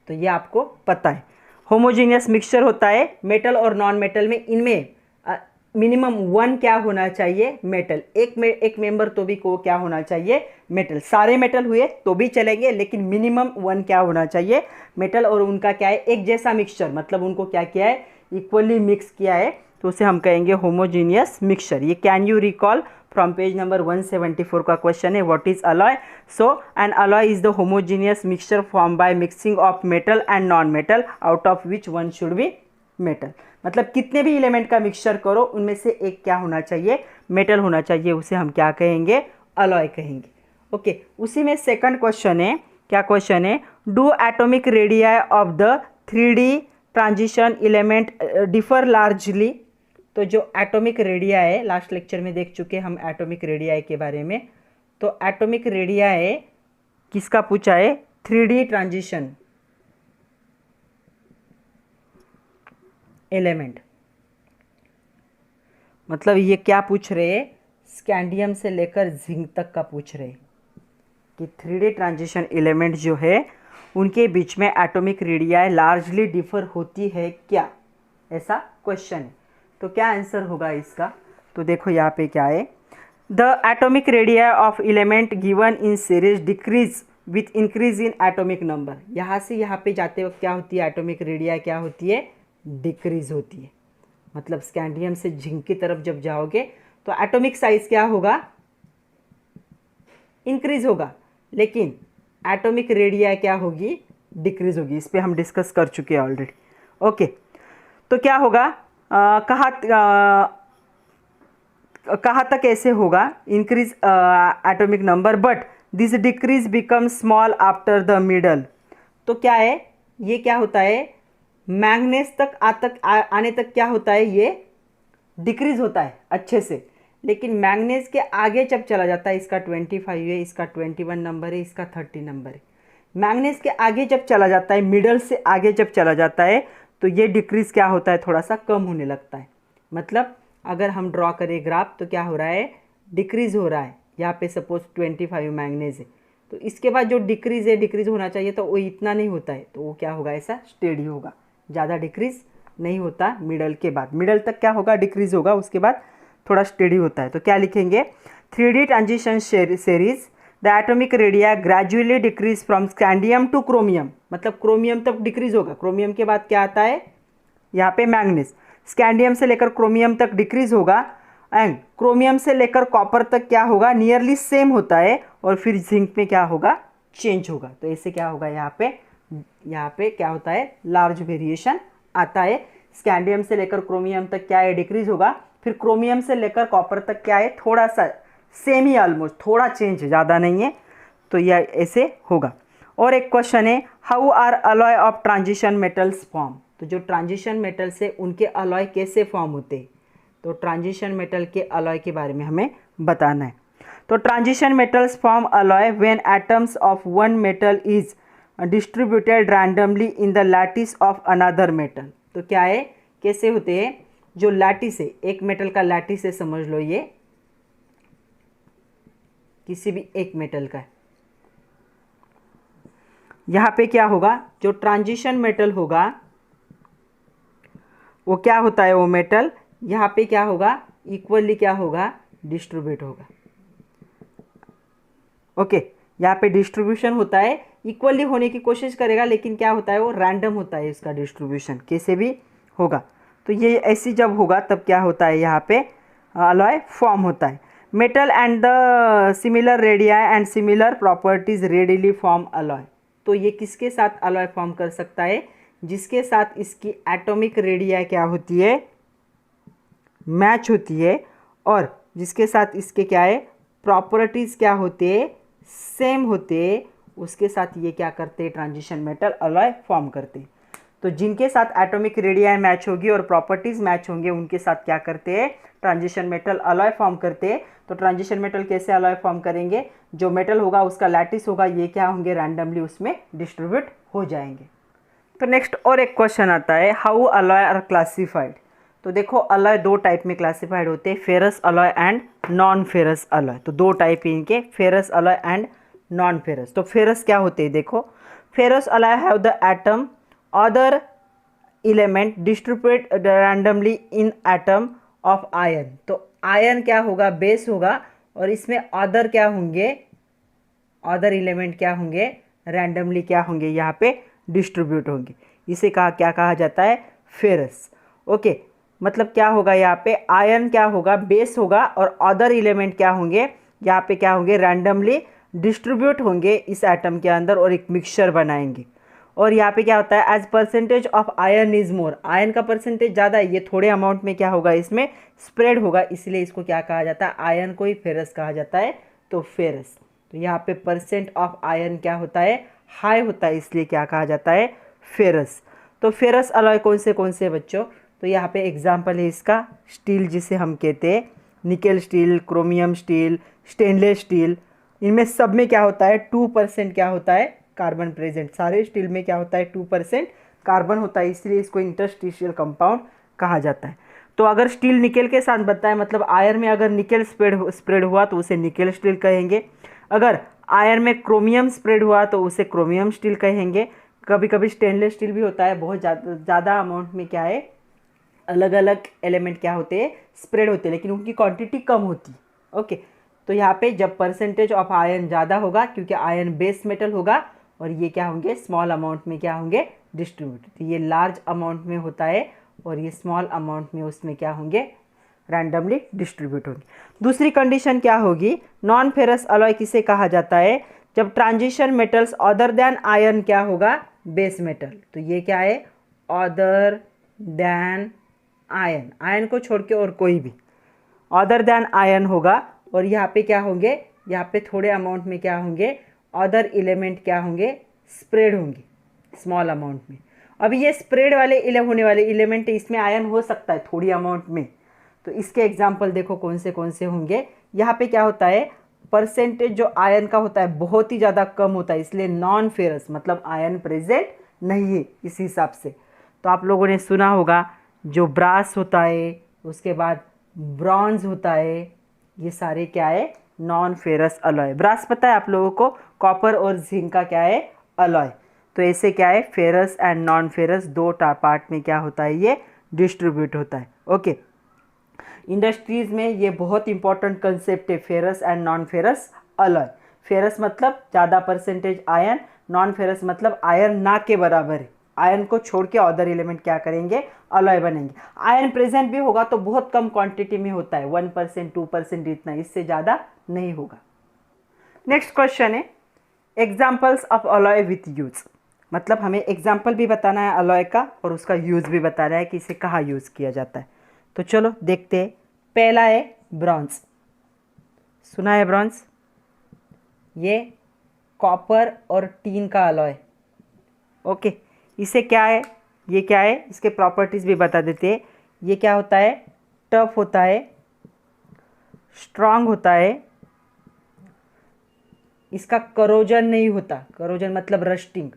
तो ये आपको पता है, होमोजीनियस मिक्सचर होता है। मेटल और नॉन मेटल में, इनमें मिनिमम 1 क्या होना चाहिए, मेटल। एक मेंबर तो भी को क्या होना चाहिए, मेटल। सारे मेटल हुए तो भी चलेंगे, लेकिन मिनिमम 1 क्या होना चाहिए, मेटल। और उनका क्या है, एक जैसा मिक्सचर, मतलब उनको क्या किया है, इक्वली मिक्स किया है, तो उसे हम कहेंगे होमोजीनियस मिक्सचर। ये can you recall from page number 174 का क्वेश्चन है, what is alloy. So N alloy is the homogeneous mixture form by mixing of metal and non metal, out of which one should be metal. मतलब कितने भी element का mixture करो, उनमें से एक क्या होना चाहिए, मेटल होना चाहिए, उसे हम क्या कहेंगे, अलॉय कहेंगे। ओके, उसी में सेकंड क्वेश्चन है, क्या क्वेश्चन है, do atomic radii of the 3D transition element differ largely. तो जो एटॉमिक रेडियाई है, लास्ट लेक्चर में देख चुके हम एटॉमिक रेडियाई के बारे में। तो एटॉमिक रेडियाई किसका पूछा है, 3D ट्रांजिशन एलिमेंट। मतलब ये क्या पूछ रहे हैं, स्कैंडियम से लेकर जिंक तक का पूछ रहे हैं कि 3D ट्रांजिशन एलिमेंट जो है उनके बीच में एटॉमिक रेडियाई लार्जली डिफर होती है क्या, ऐसा क्वेश्चन है। तो क्या आंसर होगा इसका, तो देखो यहाँ पे क्या है, the atomic radio of element given in series decrease with increase in atomic number. यहाँ से यहाँ पे जाते वक्त क्या होती है, एटॉमिक रेडिया क्या होती है, डिक्रीज होती है। मतलब स्कैंडियम से जिंक की तरफ जब जाओगे तो एटॉमिक साइज क्या होगा, इंक्रीज होगा, लेकिन एटॉमिक रेडिया क्या होगी, डिक्रीज होगी। इस पे हम डिस्कस कर चुके हैं ऑलरेडी। ओके, तो क्या होगा, कहाँ तक ऐसे होगा, increase atomic number but this decrease become small after the middle. तो क्या है, ये क्या होता है, मैंगनीज तक आने तक क्या होता है, ये डिक्रीज होता है अच्छे से, लेकिन मैंगनीज के आगे जब चला जाता है, इसका 25 है, इसका 21 नंबर है, इसका 30 नंबर है, मैंगनीज के आगे जब चला जाता है, मिडल से आगे जब चला जाता है, तो ये डिक्रीज क्या होता है, थोड़ा सा कम होने लगता है। मतलब अगर हम ड्रॉ करें ग्राफ तो क्या हो रहा है, डिक्रीज हो रहा है। यहाँ पे सपोज 25 मैंगनीज है, तो इसके बाद जो डिक्रीज है, डिक्रीज होना चाहिए तो वो इतना नहीं होता है, तो वो क्या होगा, ऐसा स्टेडी होगा, ज़्यादा डिक्रीज नहीं होता। मिडल के बाद, मिडल तक क्या होगा, डिक्रीज होगा, उसके बाद थोड़ा स्टेडी होता है। तो क्या लिखेंगे, 3D transition series the atomic radii gradually decrease from scandium to chromium. मतलब क्रोमियम तक डिक्रीज होगा, क्रोमियम के बाद क्या आता है, यहाँ पे मैंगनीज, स्कैंडियम से लेकर क्रोमियम तक डिक्रीज होगा, एंड क्रोमियम से लेकर कॉपर तक क्या होगा, नियरली सेम होता है, और फिर जिंक में क्या होगा, चेंज होगा। तो ऐसे क्या होगा, यहाँ पे क्या होता है, लार्ज वेरिएशन आता है। स्कैंडियम से लेकर क्रोमियम तक क्या है, डिक्रीज होगा, फिर क्रोमियम से लेकर कॉपर तक क्या है, थोड़ा सा सेम ही, ऑलमोस्ट थोड़ा चेंज है, ज़्यादा नहीं है। तो यह ऐसे होगा। और एक क्वेश्चन है, how are alloy of transition metals form. तो जो ट्रांजिशन मेटल से उनके अलॉय कैसे फॉर्म होते हैं, तो ट्रांजिशन मेटल के अलॉय के बारे में हमें बताना है। तो transition metals form alloy when atoms of one metal is distributed randomly in the lattice of another metal. तो क्या है, कैसे होते हैं, जो लैटिस है, एक मेटल का लैटिस है, समझ लो ये किसी भी एक मेटल का है। यहाँ पे क्या होगा, जो ट्रांजिशन मेटल होगा वो क्या होता है, वो मेटल यहाँ पे क्या होगा, इक्वली क्या होगा, डिस्ट्रीब्यूट होगा। ओके, यहाँ पे डिस्ट्रीब्यूशन होता है, इक्वली होने की कोशिश करेगा, लेकिन क्या होता है, वो रैंडम होता है, इसका डिस्ट्रीब्यूशन कैसे भी होगा। तो ये ऐसी जब होगा तब क्या होता है, यहाँ पे अलॉय फॉर्म होता है। Metal and the similar radii and similar properties readily form alloy. तो ये किसके साथ अलॉय फॉर्म कर सकता है, जिसके साथ इसकी एटॉमिक रेडिया क्या होती है, मैच होती है, और जिसके साथ इसके क्या है, प्रॉपर्टीज़ क्या होते हैं, सेम होते हैं, उसके साथ ये क्या करते हैं, ट्रांजिशन मेटल अलॉय फॉर्म करते हैं। तो जिनके साथ एटॉमिक रेडिया मैच होगी और प्रॉपर्टीज़ मैच होंगे, उनके साथ क्या करते हैं, ट्रांजिशन मेटल अलॉय फॉर्म करते हैं। तो ट्रांजिशन मेटल कैसे अलॉय फॉर्म करेंगे, जो मेटल होगा उसका लैटिस होगा, ये क्या होंगे, रैंडमली उसमें डिस्ट्रीब्यूट हो जाएंगे। तो नेक्स्ट और एक क्वेश्चन आता है, हाउ अलॉय आर क्लासिफाइड। तो देखो अलॉय दो टाइप में क्लासिफाइड होते हैं, ferrous alloy and non ferrous alloy. तो दो टाइप है इनके, ferrous alloy and non ferrous. तो फेरस क्या होते हैं, देखो ferrous alloy have the atom other element distribute randomly in atom of ion. तो आयन क्या होगा, बेस होगा, और इसमें अदर क्या होंगे, अदर एलिमेंट क्या होंगे, रैंडमली क्या होंगे, यहाँ पे डिस्ट्रीब्यूट होंगे। इसे क्या कहा जाता है, फेरस। ओके, मतलब क्या होगा, यहाँ पे आयन क्या होगा, बेस होगा, और अदर एलिमेंट क्या होंगे, यहाँ पे क्या होंगे, रैंडमली डिस्ट्रीब्यूट होंगे इस एटम के अंदर और एक मिक्सचर बनाएंगे। और यहाँ पे क्या होता है, as percentage of ion is more, ion का परसेंटेज ज़्यादा है, ये थोड़े अमाउंट में क्या होगा, इसमें स्प्रेड होगा, इसलिए इसको क्या कहा जाता है, आयन को ही फेरस कहा जाता है। तो फेरस, तो यहाँ पे परसेंट ऑफ आयन क्या होता है, हाई होता है, इसलिए क्या कहा जाता है, फेरस। तो फेरस अलॉय कौन से बच्चों, तो यहाँ पे एग्जाम्पल है इसका, स्टील जिसे हम कहते हैं, nickel steel, chromium steel, stainless steel, इनमें सब में क्या होता है, 2% क्या होता है, कार्बन प्रेजेंट। सारे स्टील में क्या होता है, 2% कार्बन होता है, इसलिए इसको इंटरस्टिशियल कंपाउंड कहा जाता है। तो अगर स्टील निकेल के साथ बनता है, मतलब आयरन में अगर निकेल स्प्रेड हुआ तो उसे निकेल स्टील कहेंगे, अगर आयरन में क्रोमियम स्प्रेड हुआ तो उसे क्रोमियम स्टील कहेंगे। कभी कभी स्टेनलेस स्टील भी होता है, बहुत ज़्यादा अमाउंट में क्या है, अलग अलग एलिमेंट क्या होते हैं, स्प्रेड होते हैं, लेकिन उनकी क्वांटिटी कम होती है। ओके, तो यहाँ पे जब परसेंटेज ऑफ आयन ज़्यादा होगा, क्योंकि आयन बेस मेटल होगा, और ये क्या होंगे, स्मॉल अमाउंट में क्या होंगे, डिस्ट्रीब्यूट। तो ये लार्ज अमाउंट में होता है और ये स्मॉल अमाउंट में उसमें क्या होंगे, रैंडमली डिस्ट्रीब्यूट होंगे। दूसरी कंडीशन क्या होगी, नॉन फेरस अलॉय किसे कहा जाता है, जब transition metals other than ion क्या होगा, बेस मेटल। तो ये क्या है, अदर देन आयन, आयन को छोड़ के और कोई भी अदर देन आयन होगा, और यहाँ पे क्या होंगे, यहाँ पे थोड़े अमाउंट में क्या होंगे, अदर एलिमेंट क्या होंगे, स्प्रेड होंगे स्मॉल अमाउंट में। अब ये स्प्रेड वाले होने वाले एलिमेंट, इसमें आयन हो सकता है थोड़ी अमाउंट में। तो इसके एग्जाम्पल देखो कौन से होंगे। यहाँ पे क्या होता है, परसेंटेज जो आयन का होता है बहुत ही ज़्यादा कम होता है, इसलिए नॉन फेरस, मतलब आयन प्रेजेंट नहीं है इस हिसाब से। तो आप लोगों ने सुना होगा जो ब्रास होता है, उसके बाद ब्रॉन्ज होता है, ये सारे क्या है, नॉन फेरस अलॉय। ब्रास पता है आप लोगों को, कॉपर और जिंक का क्या है, अलॉय। तो ऐसे क्या है, फेरस एंड नॉन फेरस दो पार्ट में क्या होता है, ये डिस्ट्रीब्यूट होता है। ओके, इंडस्ट्रीज में ये बहुत इंपॉर्टेंट कंसेप्ट है, ferrous and non ferrous alloy. Ferrous मतलब ज़्यादा परसेंटेज आयन, नॉन फेरस मतलब आयन ना के बराबर है, आयन को छोड़ के अदर एलिमेंट क्या करेंगे, अलॉय बनेंगे। आयन प्रेजेंट भी होगा तो बहुत कम क्वांटिटी में होता है, 1% 2% इतना, इससे ज़्यादा नहीं होगा। नेक्स्ट क्वेश्चन है, examples of alloy with use, मतलब हमें एग्जाम्पल भी बताना है अलॉय का और उसका यूज़ भी बताना है कि इसे कहाँ यूज़ किया जाता है। तो चलो देखते हैं। पहला है ब्रॉन्ज, सुना है ब्रॉन्ज, ये कॉपर और टीन का अलॉय। ओके, इसे क्या है, ये क्या है, इसके प्रॉपर्टीज भी बता देते हैं। ये क्या होता है, टफ होता है, स्ट्रांग होता है, इसका करोजन नहीं होता, करोजन मतलब रस्टिंग,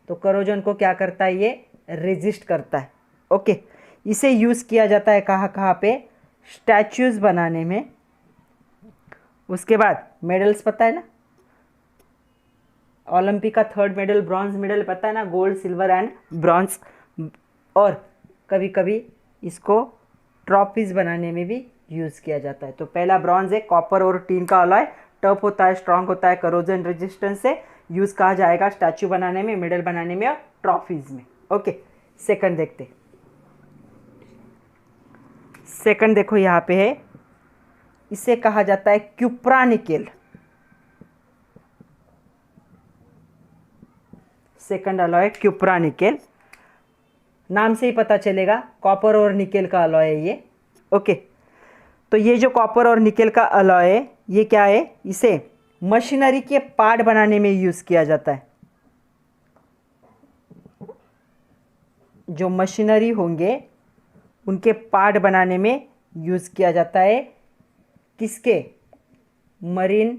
तो करोजन को क्या करता है, ये रेजिस्ट करता है। ओके, इसे यूज़ किया जाता है कहाँ कहाँ पे, स्टैच्यूज बनाने में। उसके बाद मेडल्स पता है ना, ओलंपिक का 3rd मेडल, ब्रॉन्ज मेडल पता है ना, गोल्ड सिल्वर एंड ब्रॉन्ज। और कभी कभी इसको ट्रॉफीज बनाने में भी यूज़ किया जाता है। तो पहला ब्रॉन्ज है, कॉपर और टीन का अलॉय, टफ होता है, स्ट्रांग होता है, करोजन रेजिस्टेंस से यूज़ कहा जाएगा स्टैचू बनाने में, मेडल बनाने में और ट्रॉफीज में। ओके, सेकंड देखते, सेकंड देखो यहाँ पे है, इसे कहा जाता है क्यूप्रा निकेल। सेकंड अलॉय क्यूप्रा निकेल, नाम से ही पता चलेगा कॉपर और निकेल का अलॉय है ये। ओके, तो ये जो कॉपर और निकेल का अलॉय है, ये क्या है, इसे मशीनरी के पार्ट बनाने में यूज़ किया जाता है। जो मशीनरी होंगे उनके पार्ट बनाने में यूज़ किया जाता है, किसके, मरीन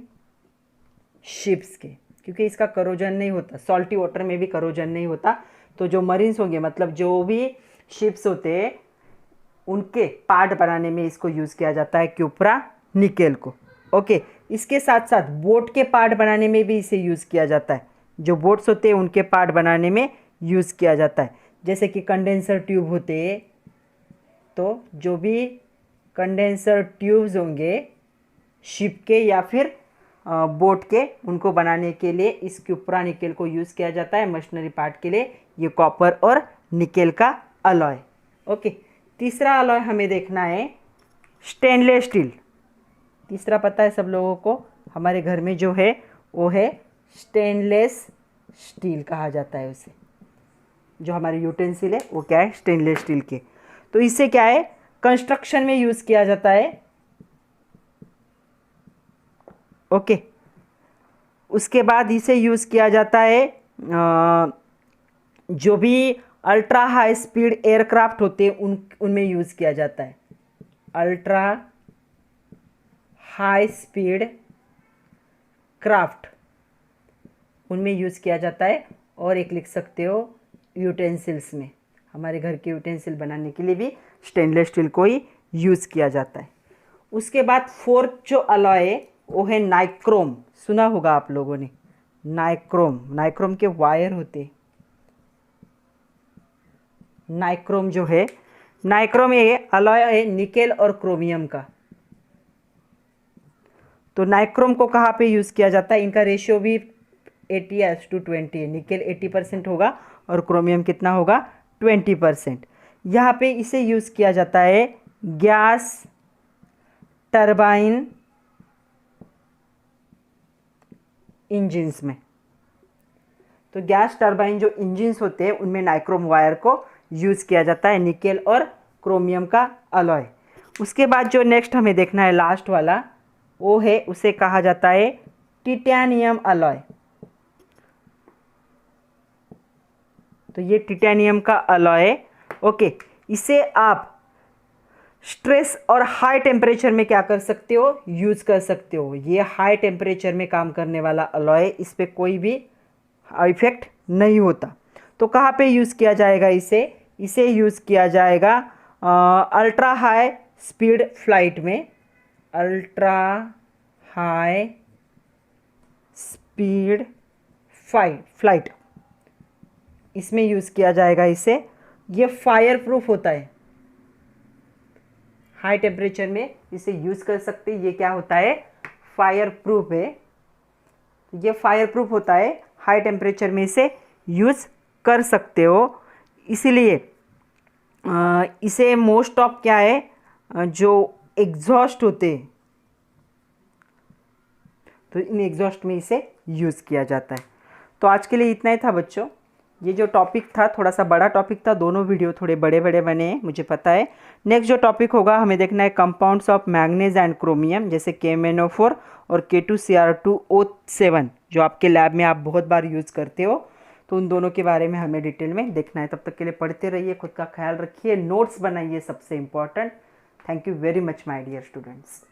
शिप्स के, क्योंकि इसका करोजन नहीं होता, सॉल्टी वाटर में भी करोजन नहीं होता। तो जो मरीन्स होंगे, मतलब जो भी शिप्स होते हैं, उनके पार्ट बनाने में इसको यूज़ किया जाता है क्यूप्रा निकेल को। ओके, इसके साथ साथ बोट के पार्ट बनाने में भी इसे यूज़ किया जाता है, जो बोट्स होते हैं उनके पार्ट बनाने में यूज़ किया जाता है। जैसे कि कंडेंसर ट्यूब होते हैं, तो जो भी कंडेंसर ट्यूब्स होंगे शिप के या फिर बोट के, उनको बनाने के लिए इस क्यूप्रा निकेल को यूज़ किया जाता है मशीनरी पार्ट के लिए, ये कॉपर और निकेल का अलॉय। ओके, तीसरा अलॉय हमें देखना है स्टेनलेस स्टील। तीसरा पता है सब लोगों को, हमारे घर में जो है वो है स्टेनलेस स्टील कहा जाता है उसे, जो हमारे यूटेंसिल है वो क्या है, स्टेनलेस स्टील के। तो इससे क्या है, कंस्ट्रक्शन में यूज़ किया जाता है। ओके, उसके बाद इसे यूज़ किया जाता है जो भी अल्ट्रा हाई स्पीड एयरक्राफ्ट होते हैं उनमें यूज़ किया जाता है, अल्ट्रा हाई स्पीड क्राफ्ट, उनमें यूज़ किया जाता है। और एक लिख सकते हो यूटेंसिल्स में, हमारे घर के यूटेंसिल बनाने के लिए भी स्टेनलेस स्टील को ही यूज़ किया जाता है। उसके बाद फोर्थ जो अलॉय है वो है नाइक्रोम, सुना होगा आप लोगों ने, नाइक्रोम, नाइक्रोम के वायर होते, नाइक्रोम जो है, नाइक्रोम ये अलॉय है निकेल और क्रोमियम का। तो नाइक्रोम को कहाँ पे यूज़ किया जाता है? इनका रेशियो भी 80:20 है। निकेल 80% होगा और क्रोमियम कितना होगा? 20%। यहाँ पे इसे यूज़ किया जाता है गैस टरबाइन इंजिन्स में। तो गैस टरबाइन जो इंजिन्स होते हैं उनमें नाइक्रोम वायर को यूज़ किया जाता है, निकेल और क्रोमियम का अलॉय। उसके बाद जो नेक्स्ट हमें देखना है लास्ट वाला, वो है, उसे कहा जाता है टिटेनियम अलॉय। तो ये टिटेनियम का अलॉय है। ओके, इसे आप स्ट्रेस और हाई टेम्परेचर में क्या कर सकते हो? यूज़ कर सकते हो। ये हाई टेम्परेचर में काम करने वाला अलॉय, इस पर कोई भी इफेक्ट नहीं होता। तो कहाँ पे यूज़ किया जाएगा इसे? इसे यूज़ किया जाएगा अल्ट्रा हाई स्पीड फ्लाइट में। अल्ट्रा हाई स्पीड फ्लाइट, इसमें यूज़ किया जाएगा इसे। ये फायर प्रूफ होता है, हाई टेम्परेचर में इसे यूज़ कर सकते हैं। ये क्या होता है? फायर प्रूफ है। ये फायर प्रूफ होता है, हाई टेम्परेचर में इसे यूज़ कर सकते हो। इसीलिए इसे मोस्ट ऑफ क्या है, जो एग्जॉस्ट होते हैं, तो इन एग्जॉस्ट में इसे यूज़ किया जाता है। तो आज के लिए इतना ही था बच्चों। ये जो टॉपिक था थोड़ा सा बड़ा टॉपिक था, दोनों वीडियो थोड़े बड़े बड़े बने हैं, मुझे पता है। नेक्स्ट जो टॉपिक होगा हमें देखना है compounds of manganese and chromium, जैसे KMnO4 और K2Cr2O7, जो आपके लैब में आप बहुत बार यूज़ करते हो। तो उन दोनों के बारे में हमें डिटेल में देखना है। तब तक के लिए पढ़ते रहिए, खुद का ख्याल रखिए, नोट्स बनाइए, सबसे important. Thank you very much my dear students.